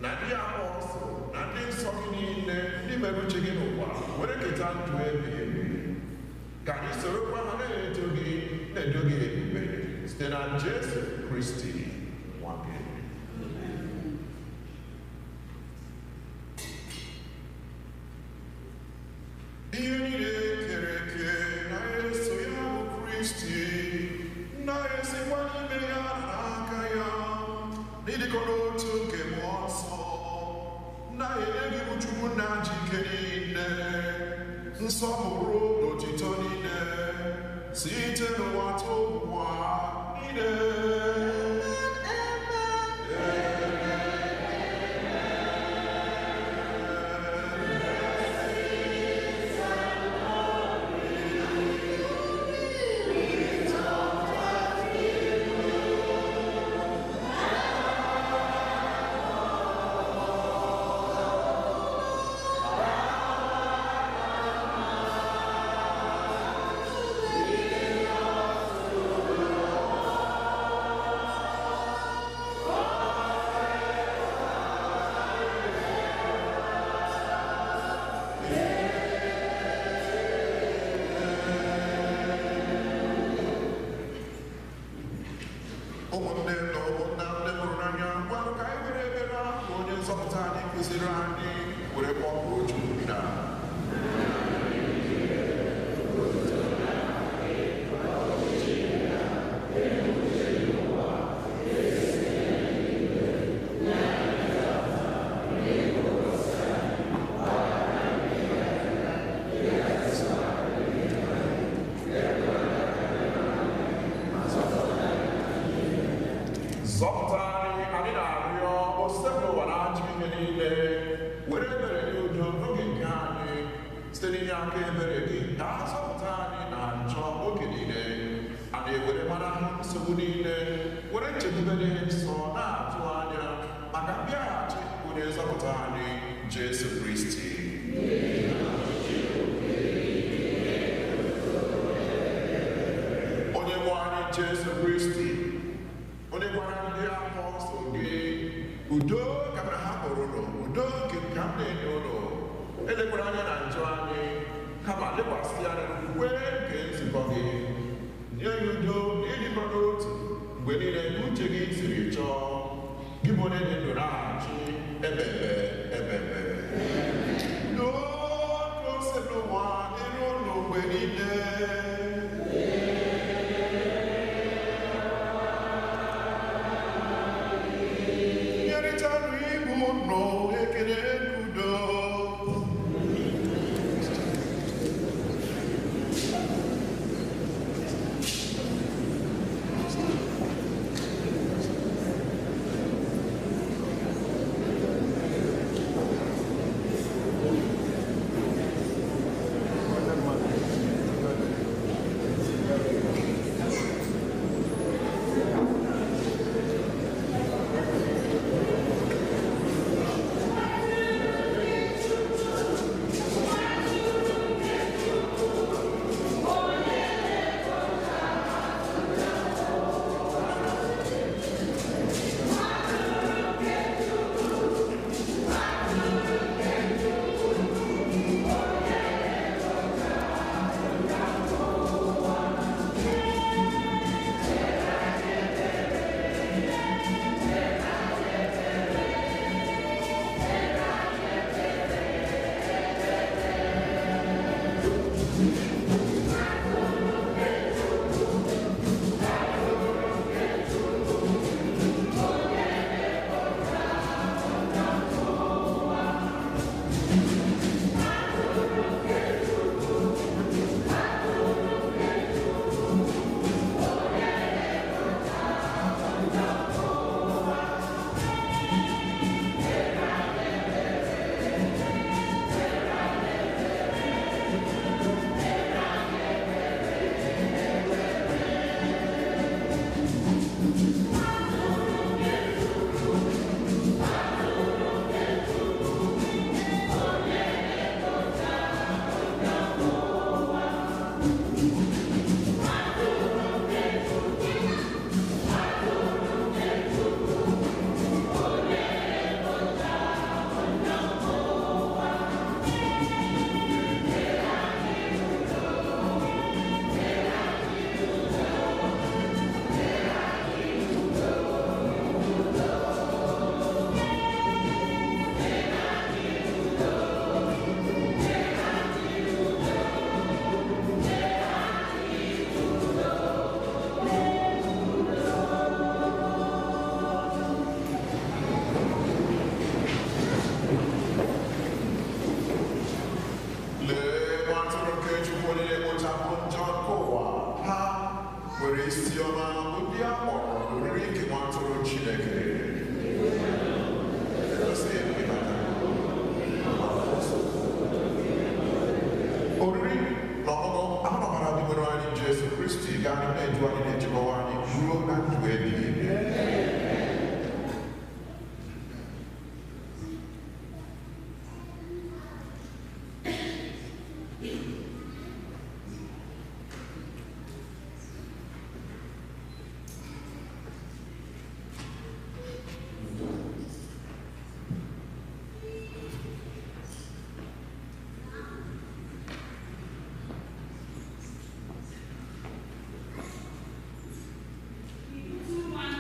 na ndị apọstụl na ndị nsọ gị niile ndị mere uche gị n'ụwa were keta ndụ ebighị ebi. Ka anyị sorokwa ha na-eto gị na-edo gị ebube site na Jesu Kristi nwa gị. Ihe niile kere eke na-eso ya bụ Kristi, na-esikwa n'ime ya n'aka ya, n'ịdịkọ n'otu nke Mmụọ Nsọ, na-enye gị bụ Chukwu na ji ike niile, nsọpụrụ n'otito niile, site n'ụwa tuo ụwa niile. ebere gị ga-azọpụta anyị na njọ oge niile, anyị ewere mara nsogbu niile, were nchekwube dị nsọ na-atụ anya maka mbịaghachi onye nzọpụta anyị Jesu Kristi. Onye nwe anyị Jesu Kristi, onye gwara ndị apọstọl gị, udo ka ha kpọrọ ụlọ, udo nke ka m na-enye ụlọ, elekwara anya na njọ anyị, kama lekwasị anya n'okwukwe nke nzukọ gị. Nye ya udo na ịdịkọ n'otu mgbe niile nke uche gị siri chọọ, gị bụ onye dị ndụ na-achị ebebe ebebe. Udo ka o si n'ụwa ịrụ ụlọ mgbe niile. Nyerịtanụ ibu ụlọ ekele n'udo. One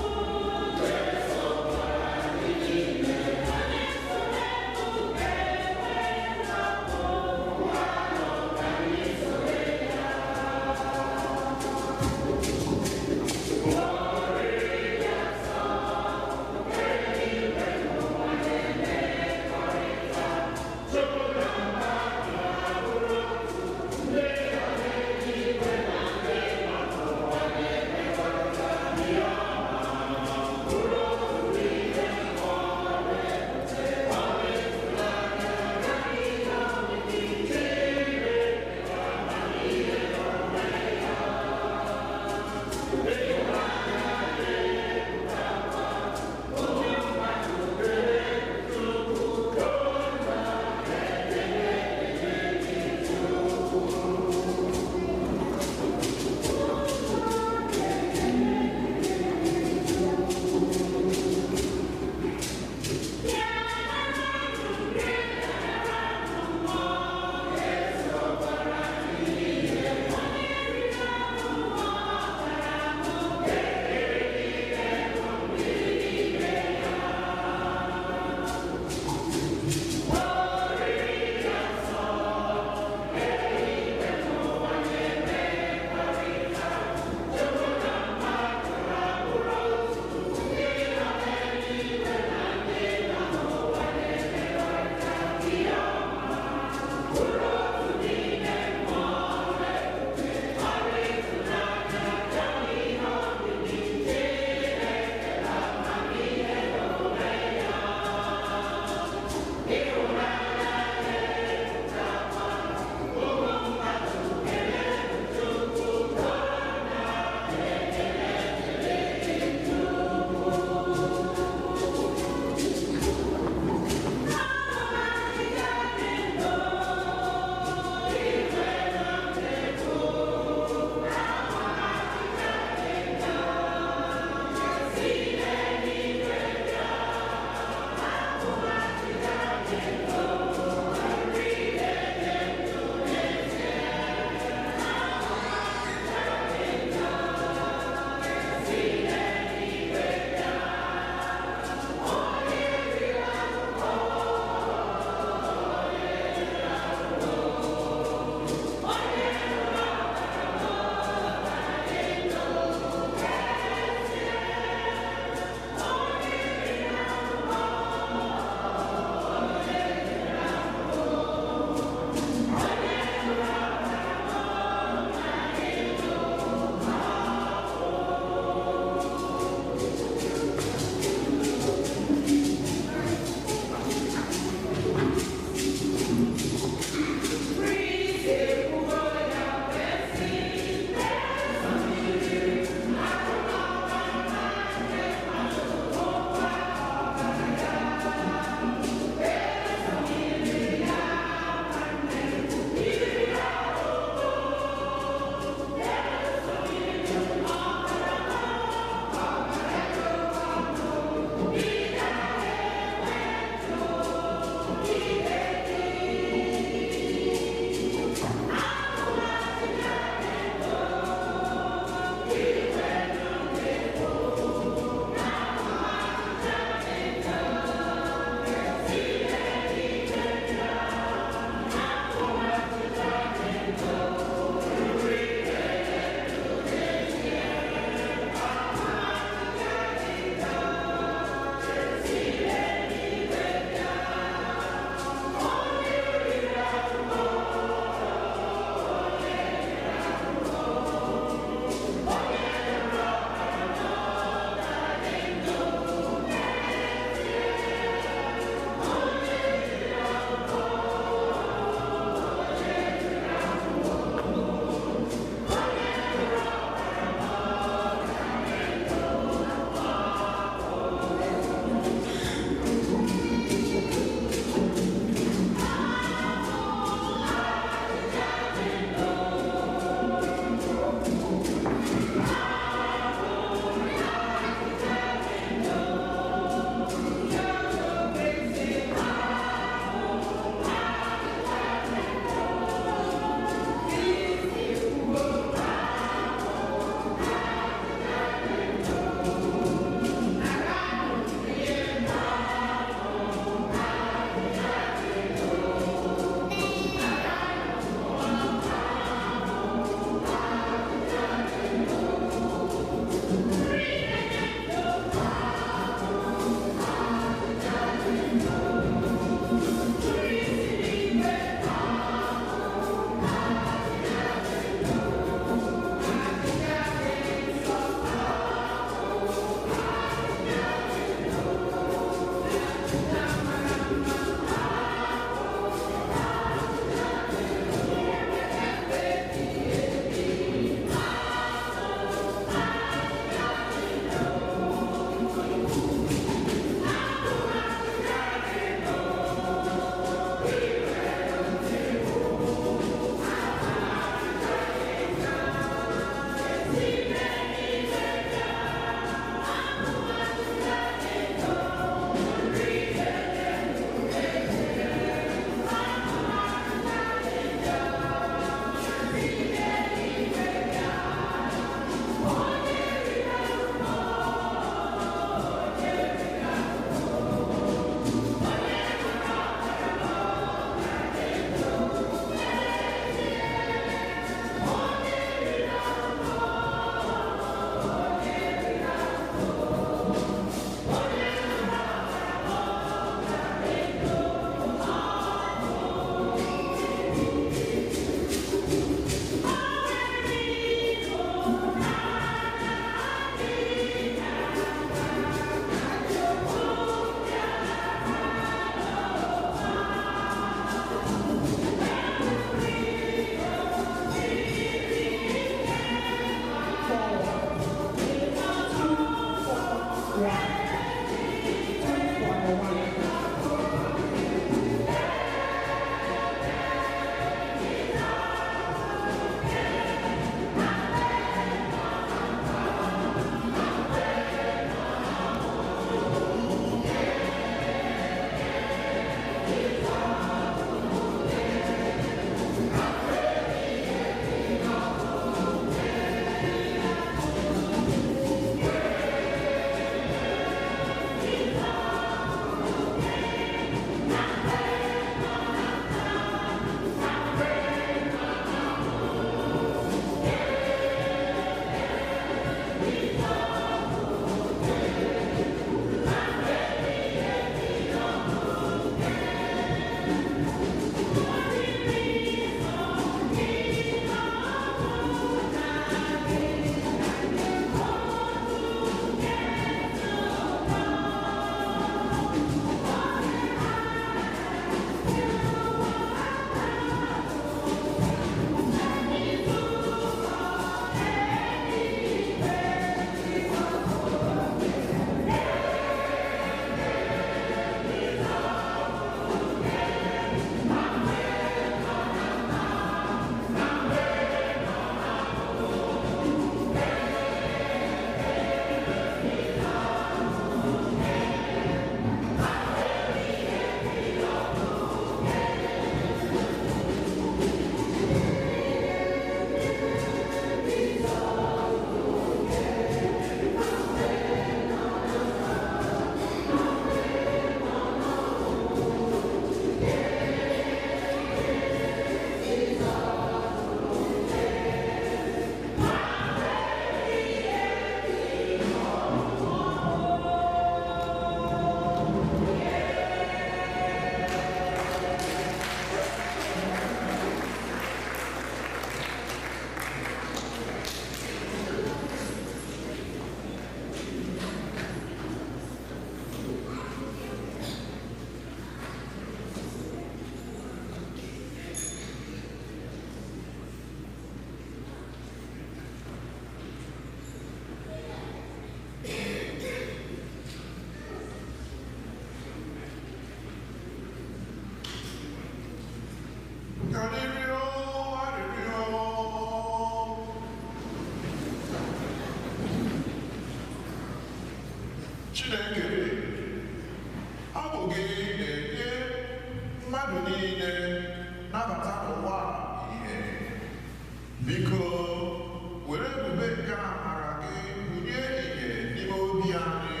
biko were ebube nke amara gị bunye ihe n'ime obi anyị,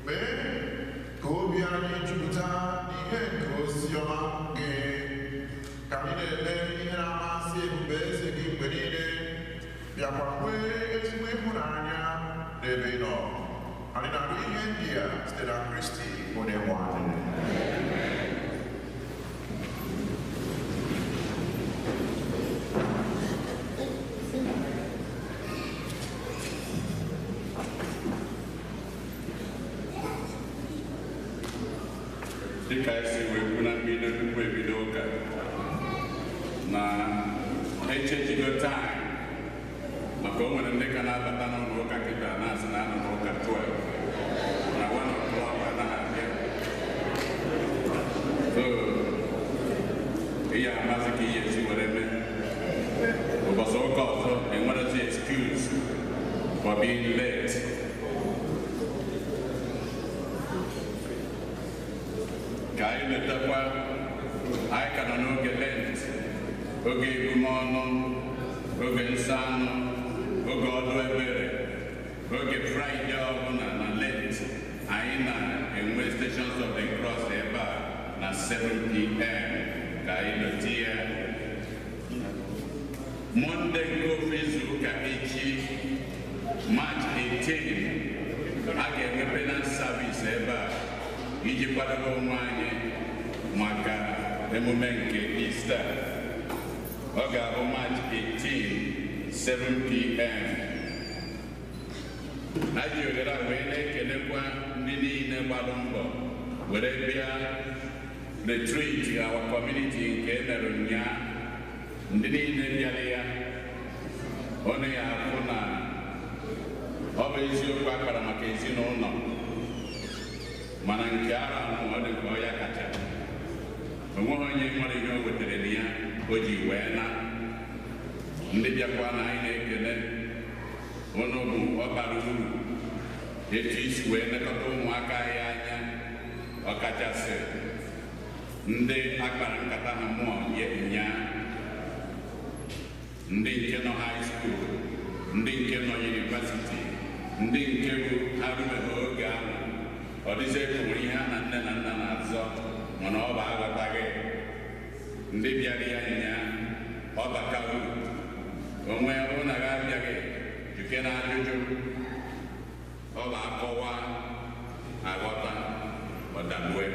mee ka obi anyị jupụta n'ihe nke oziọma gị, ka anyị na-eme ihe na-amasị ebube eze gị mgbe niile, bịakwa nwee ezigbo ịhụnanya n'ebe ị nọ. Anyị na-arụ ihe ndị a site na Kristi onye nwe anyị. Dịka esi wee kwu na mbido tupu ebido ụka na echejigo taịm maka o nwere ndị ka na-abata n'ụlọ ụka kịta na-asị na anọ n'ụka 12 na 1 o'clock anaghị abịa. So ihe amasị ka ihe esi were mee ụbọchị ụka ọzọ enwerezi excuse for being late. Ka anyị letakwa anyị ka nọ n'oge Lent, oge ebumọnụ, oge nsọ anụ, oge ọdụ ebere, oge Fraịde ọbụla na Lent anyị na-enwe Stations of the Cross ebe a na 7 p.m. ka anyị leta ya. Mọnde nke ofe izu ụka echi March 18 a ga-enwe penance service ebe a iji kwadobe onwe anyị maka emume nke Easter. Ọ ga-abụ March 18 7 p.m. Anyị ohere a wee na-ekelekwa ndị niile gbara mbọ were bịa retreat our community nke emere ụnyaahụ. Ndị niile bịara ya ọnụ ya afụ na ọ bụ eziokwu akpara maka ezinụlọ, mana nke ara ahụ ọ dị ka ọ ya kacha. Onweghị onye nwere ihe o wetara na ya o ji wee na. Ndị bịakwa na anyị na-ekele ụnụ bụ ọ bara uru etu isi wee lekọta ụmụaka anyị anya, ọkachasị ndị akpara nkata ha mmụọ nye ụnyaahụ, ndị nke nọ high school, ndị nke nọ university, ndị nke bụ ha rubeghị oge ahụ ọ dịzie ka nwere ihe a na nne na nna na-azọ mana ọ bụ aghọtaghị. Ndị bịara ya ụnyaahụ ọ baka uru. Onwe ya bụrụ na gị abịaghị juke na ajụjụ, ọ ga-akọwa aghọta ọdagbue.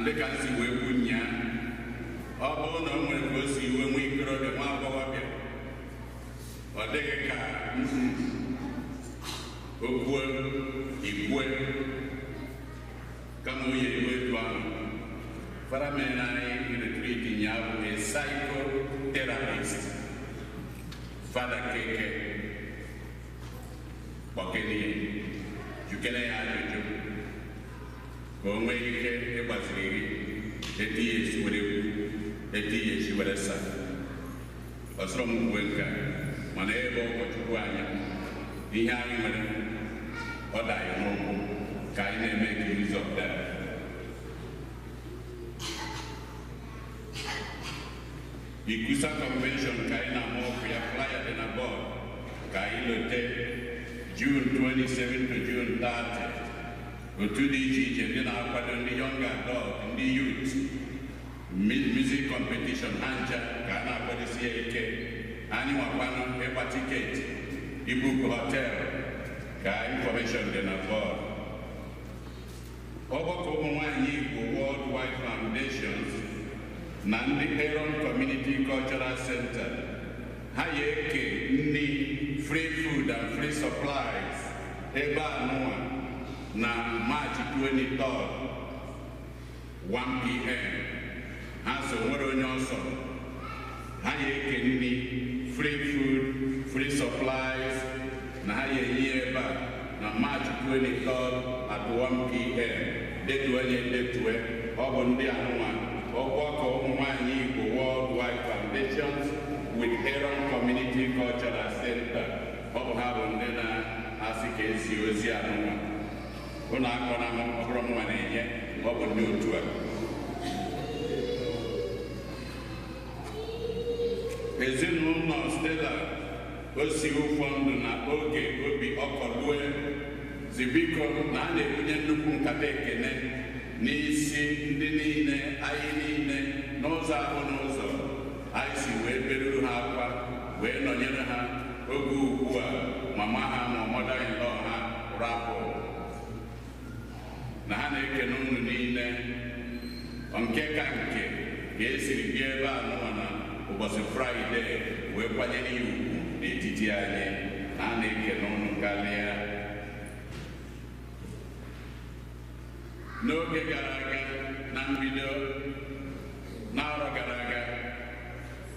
Ndị ka nsi wee kwu ụnyaahụ, ọ bụrụ na o nwere ka o si iwe nwa ikorobịa nwa agbọghọbịa, ọ dịghị ka okwue ikwue kama o yiri etu ahụ. Fara mere anyị retreat ụnyaahụ bụ a psychotherapist, Fada Keke kpọkenie jukere ya ajụjụ ka o nwee ike ịgbaziri etu ya esi were kwu, etu ya esi were sa. Ọsọrọ m uwe nka mana ebe ụkọchukwu anya ihe anyị nwere ọ daghị n'ụkwụ ka anyị na-eme ka use of that. Ikusa convention ka anyị na-ama ọkụ ya flyer dị na bọọdụ ka anyị lote June 27 to June 30. Otu dị iche iche ndị na-akwado ndị young adult, ndị youth, music competition ha ncha ka a na-akwadisi ya ike. Anyị nwakwanụ ịgba tiketi, ibuku hotel ka information dị na bọọdụ. Ọgbakọ ụmụ nwaanyị Igbo Worldwide Foundations na ndị Aaron Community Cultural Center ha ya eke nri, free food and free supplies ebe anụnwa na March 23rd 1 p.m. ha so nwere onye ọsọ ha ya eke nri, free food, free supplies na ha ya eyi ebe a na March 23rd at 1 p.m. Detuo onye detue ọ bụ ndị anụnwa ọgbakọ ụmụ nwaanyị Igbo Worldwide Foundations with Aaron Community Cultural Center. Ọ bụ ha bụ ndị na-asị ka esi ozi anụnwa. ụlọ akọ na ọbụrụ mma na-enye ọ bụ ndị otu a. Ezinụlọ Stella osi ụfọdụ na oge obi ọkọlue zibiko na a na-ebunye nnukwu nkata ekene n'isi ndị niile anyị niile n'ụzọ ahụ n'ụzọ anyị si wee beruru ha akwa wee nọnyere ha oge ugbu a mama ha ma mother-in-law ha rapụ na ha na-ekene unu niile nke ka nke ka esiri bịa ebe a nụwa na ụbọchị Fraịde wee kwanyere ya ugwu n'etiti anyị na a na-ekene unu karịa. N'oge gara aga na mbido n'arọ gara aga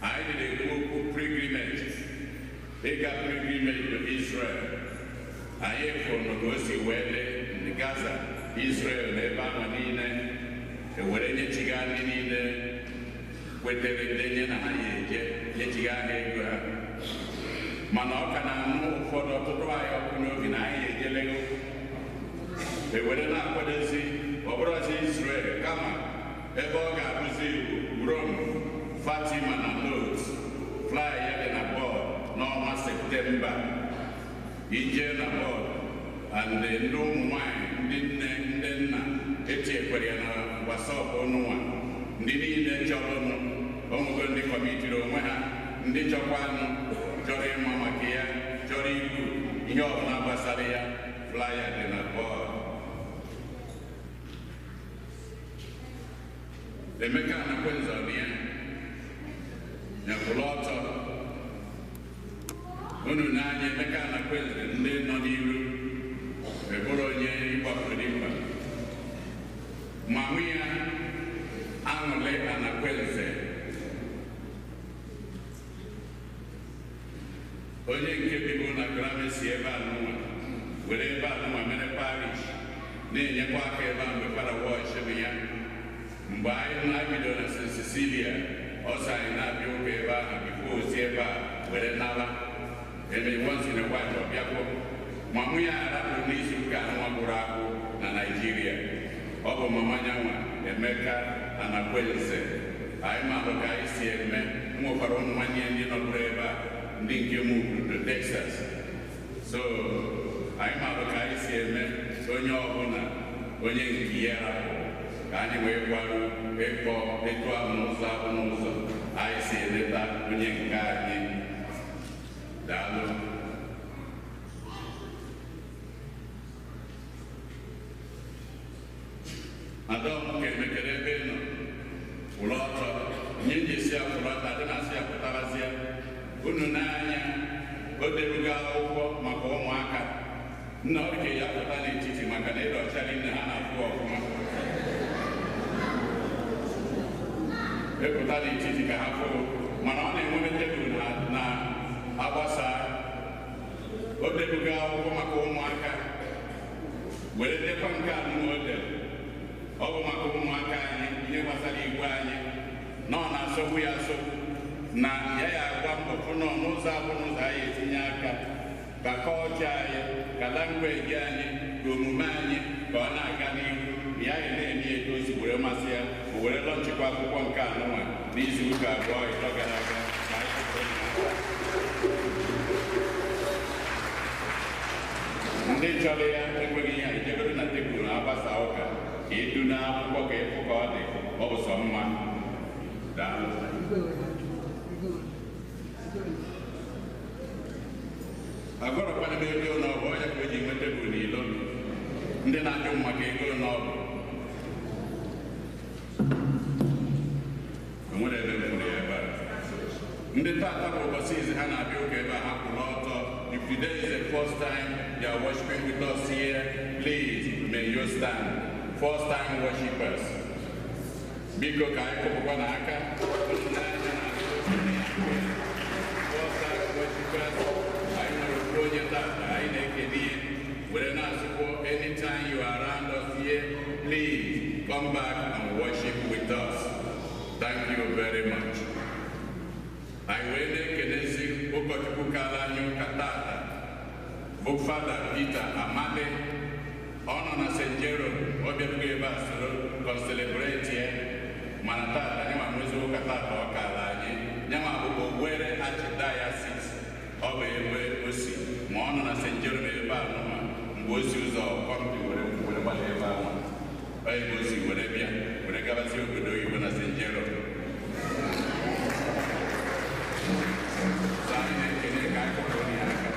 anyị na-ekwu okwu pilgrimage, ịga pilgrimage to Israel. Anyị fụrụ ka o si wee dị Gaza, Israel na ebe ahụ niile ewere nyechiga ndị niile kwetere ndenye na ha ya eje nyechiga ha ego ha, mana ọ ka na-anụ ụfọdụ ọtụtụ anyị ọkụ n'obi na anyị ejelego ewere na-akwadozi ọbụrụzi Israel kama ebe ọ ga-abụzi Rome, Fatima na Lod, fly ya dị na bọọdụ n'ọnwa Septemba ije na bọọdụ and ndị ụmụ nwanyị ndị nne ndị nna etiekwere ya na WhatsApp ọnụnwa ndị niile chọrọ ọnwụgo ndị kọmitiri onwe ha ndị chọkwanụ chọrọ ịma maka ya chọrọ ikwu ihe ọbụla gbasara ya flyer dị na bọọdụ. Emeka Anakwenzo na ya nyakwụrụ ọtọ unu n'anya. Emeka Anakwenzo ndị nọ n'iru ebụrụ onye ịgbapụrụ mba ma mụ ya Aṅụle Anakwenzo onye nke bibu na Gramesi ebe anụnwa were ebe anụnwa mere parish na-enyekwa aka ebe a mgbe Parawash bụ ya. Mgbe anyị na-abido na St. Cecilia ọsọ anyị na-abịa ụka ebe ahụ bifo osi ebe a were nala eme once in a while ọbịakwụ ma mụ ya arapụ n'izu ụka nwa gburu akwụ na Naịjirịa. Ọ bụ mama nyanwa Emeka Anakwenzo. Anyị marụ ka anyị si eme nwụkwara ụmụ nwanne ya ndị nọbụrụ ebe a ndị nke m to Texas, so anyị marụ ka anyị si eme onye ọbụla onye nke ya rapụ ka anyị wee gwarụ ịkpọ etu ahụ n'ụzọ ahụ n'ụzọ anyị si eleta onye nke anyị. Daalụ. Adọm ka emekere ebe ị nọ kwụrụ ọtọ nye njesi akwụrụ ọtọ adị na-asị apụtarazịa unu n'anya o derugo akwụkwọ maka ụmụaka nna ọ dịka ya pụta n'etiti maka na ịdọchara nne ha na-afụ ọfụma epụta n'etiti ka ha fụrụ mana ọ na-enwere tebụl na agbasa. O derugo akwụkwọ maka ụmụaka were dekwa nke anụmodel ọ bụ maka ụmụaka anyị ihe gbasara igwe anyị na ọ na-asọgbu ya asọgbu na ya agwa mbọ fụ nọ n'ụzọ abụ n'ụzọ anyị etinye aka ka kọlcha anyị ka langweji anyị ka omume anyị ka ọ na-aga n'ihu ya anyị na-eme etu o si were masị ya o were lọnchịkwa akwụkwọ nke anụnwa n'izu ụka abụọ ịtọ gara aga na ndị chọrọ ya ekweghị ya ijebere na tebụl agbasa ụka ka edu n'akwụkwọ ka ịfụ ka ọ dị ọ bụ sọ mma. Daalụ. Agọrọkwana m ego n'ọbụ onye ka o ji nweta tebụl n'ilo ndị na-ajụ maka ego n'ọbụ enwere ebe m fụrụ ya ebe a. Ndị tata bụ ụbọchị izi ha na-abịa ụka ebe a ha kwụrụ ọtọ. If today is the first time you are worshiping with us here, please may you stand. First time worshipers. Biko ka anyị kụpụkwa n'aka. First time worshipers. Anyị nwere okwu onye tata anyị na-ekele ihe were na-asụkwa anytime you are around us here, please come back and worship with us. Thank you very much. Anyị wee na-ekelezi ụkọchukwu kara anyị ụka tata bụ Fada Peter Amadi. Ọ nọ na St. ebughị ebe a soro kọnselebreti ya mana tata nye ma nwezi ụka tata ọ kaala anyị nye ma bụbụ were archdiocese ọ bụ ebe o si ma ọ nọ na St. Jerome ebe a nụma mgbe o si ụzọ kọmpi were gbala ebe ahụ ebe o si were bịa were gabazie obodo oyibo na St. Jerome. Anyị na-ekele ka anyị kpọrọ onye aka.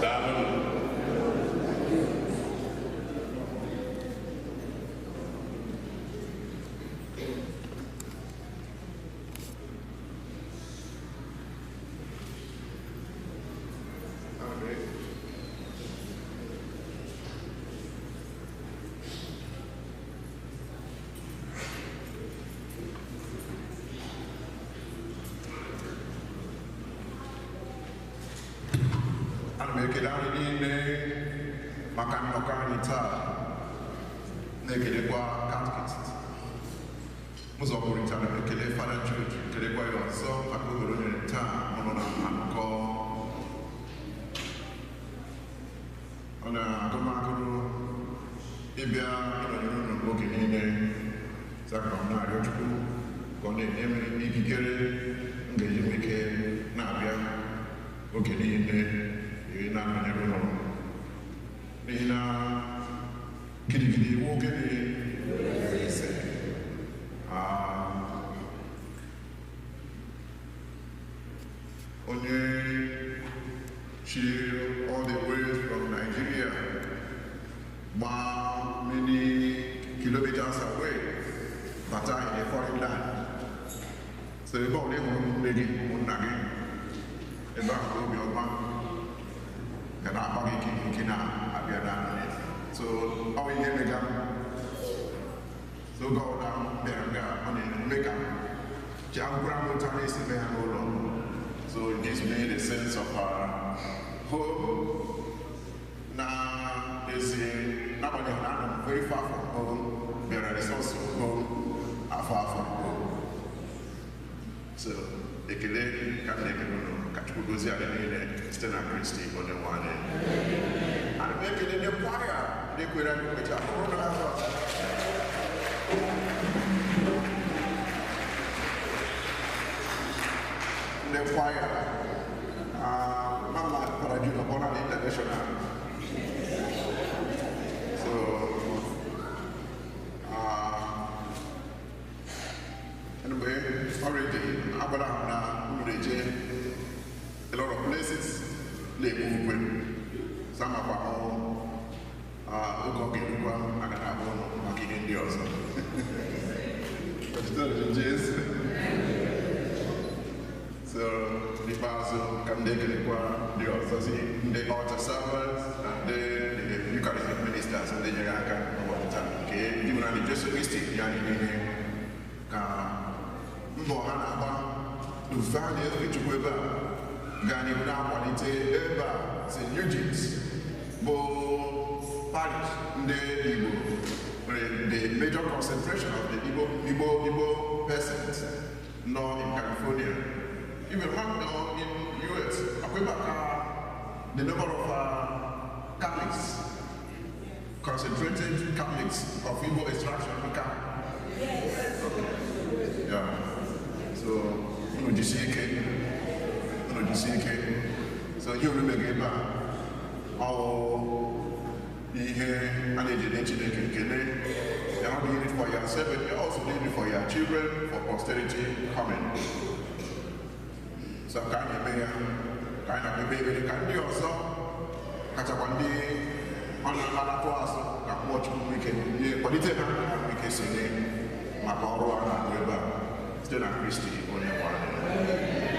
Daalụ. Ana m ekele anyị niile maka nnọkọ anyị taa, na-ekelekwa katkist ụzọ pụrụ iche. Ana m ekele Fada Jude, kelekwa ya ọzọ maka obodo nyere taa ọnụ na akụkọ ọ na-agụmagụrụ ịbịa ịnọnyere unu oge niile. Zakara m na-arịọ Chukwu ka ọ na-enye m ikikere m ga-eji nwee ike na-abịa oge niile na-anọnyere ụlọ n'ihi na gidigidi iwu ogene ise onye chiri all the way from Nigeria gbaa many kilometers away bata in a foreign land. So ebe ọ na-ehụrụ nne gị ụmụnna gị ebe ahụ obi ọma ga na-akpa gị ike na-abịa na so ọ ihe mega so oge ọbụla bịara nga ọ na-eme ka ji agwụra m ụta na-esi be ha n'ụlọ. So it gives me the sense of home na ezi n'agbanyeghị na I'm very far from home, bịara resource home afọ home. So ekele ka m na-ekele ụlọ ka Chukwu gozie anyị niile site na Kristi onye nwe anyị. Ana m ekele ndị kwaya ndị kwere anyị mmechi abụrụ na azụ ndị kwaya mama Parajun ọbụla na international. So anyway, already agbara m na mmereje a lot of places na-ekwu sama kwa oge oge rukwa aga na abụ maka ihe ndị ọzọ. So n'ikpeazụ ka m na-ekelekwa ndị ọzọ si ndị altar servants na ndị Eucharistic ministers ndị nyere aka n'ụbọchị taa nke ndị nwere ndị Jesu Kristi ya niile ka mbọ ha na-agba n'ofufe ha na-efe Chukwu ebe a gaa n'ihu na-akwalite ebe a St. Eugene's bụ parish ndị Igbo nwere the major concentration of the Igbo persons nọ in California. Even in US, the number of Catholics, concentrated Catholics of Igbo extraction become. Yeah. So, so you remember how ihe a na-eji Chineke ekele. You're not doing it for yourself, but you're also doing it for your children, for posterity coming. So ka anyị eme ya, ka anyị na-ekpe ekpere ka ndị ọzọ kachakwa ndị ọ na-atụ azụ ka mmụọ Chukwu ike kwalite ha ka ike sonye maka ọrụ a na-arụ ebe a site na Kristi onye nwe anyị.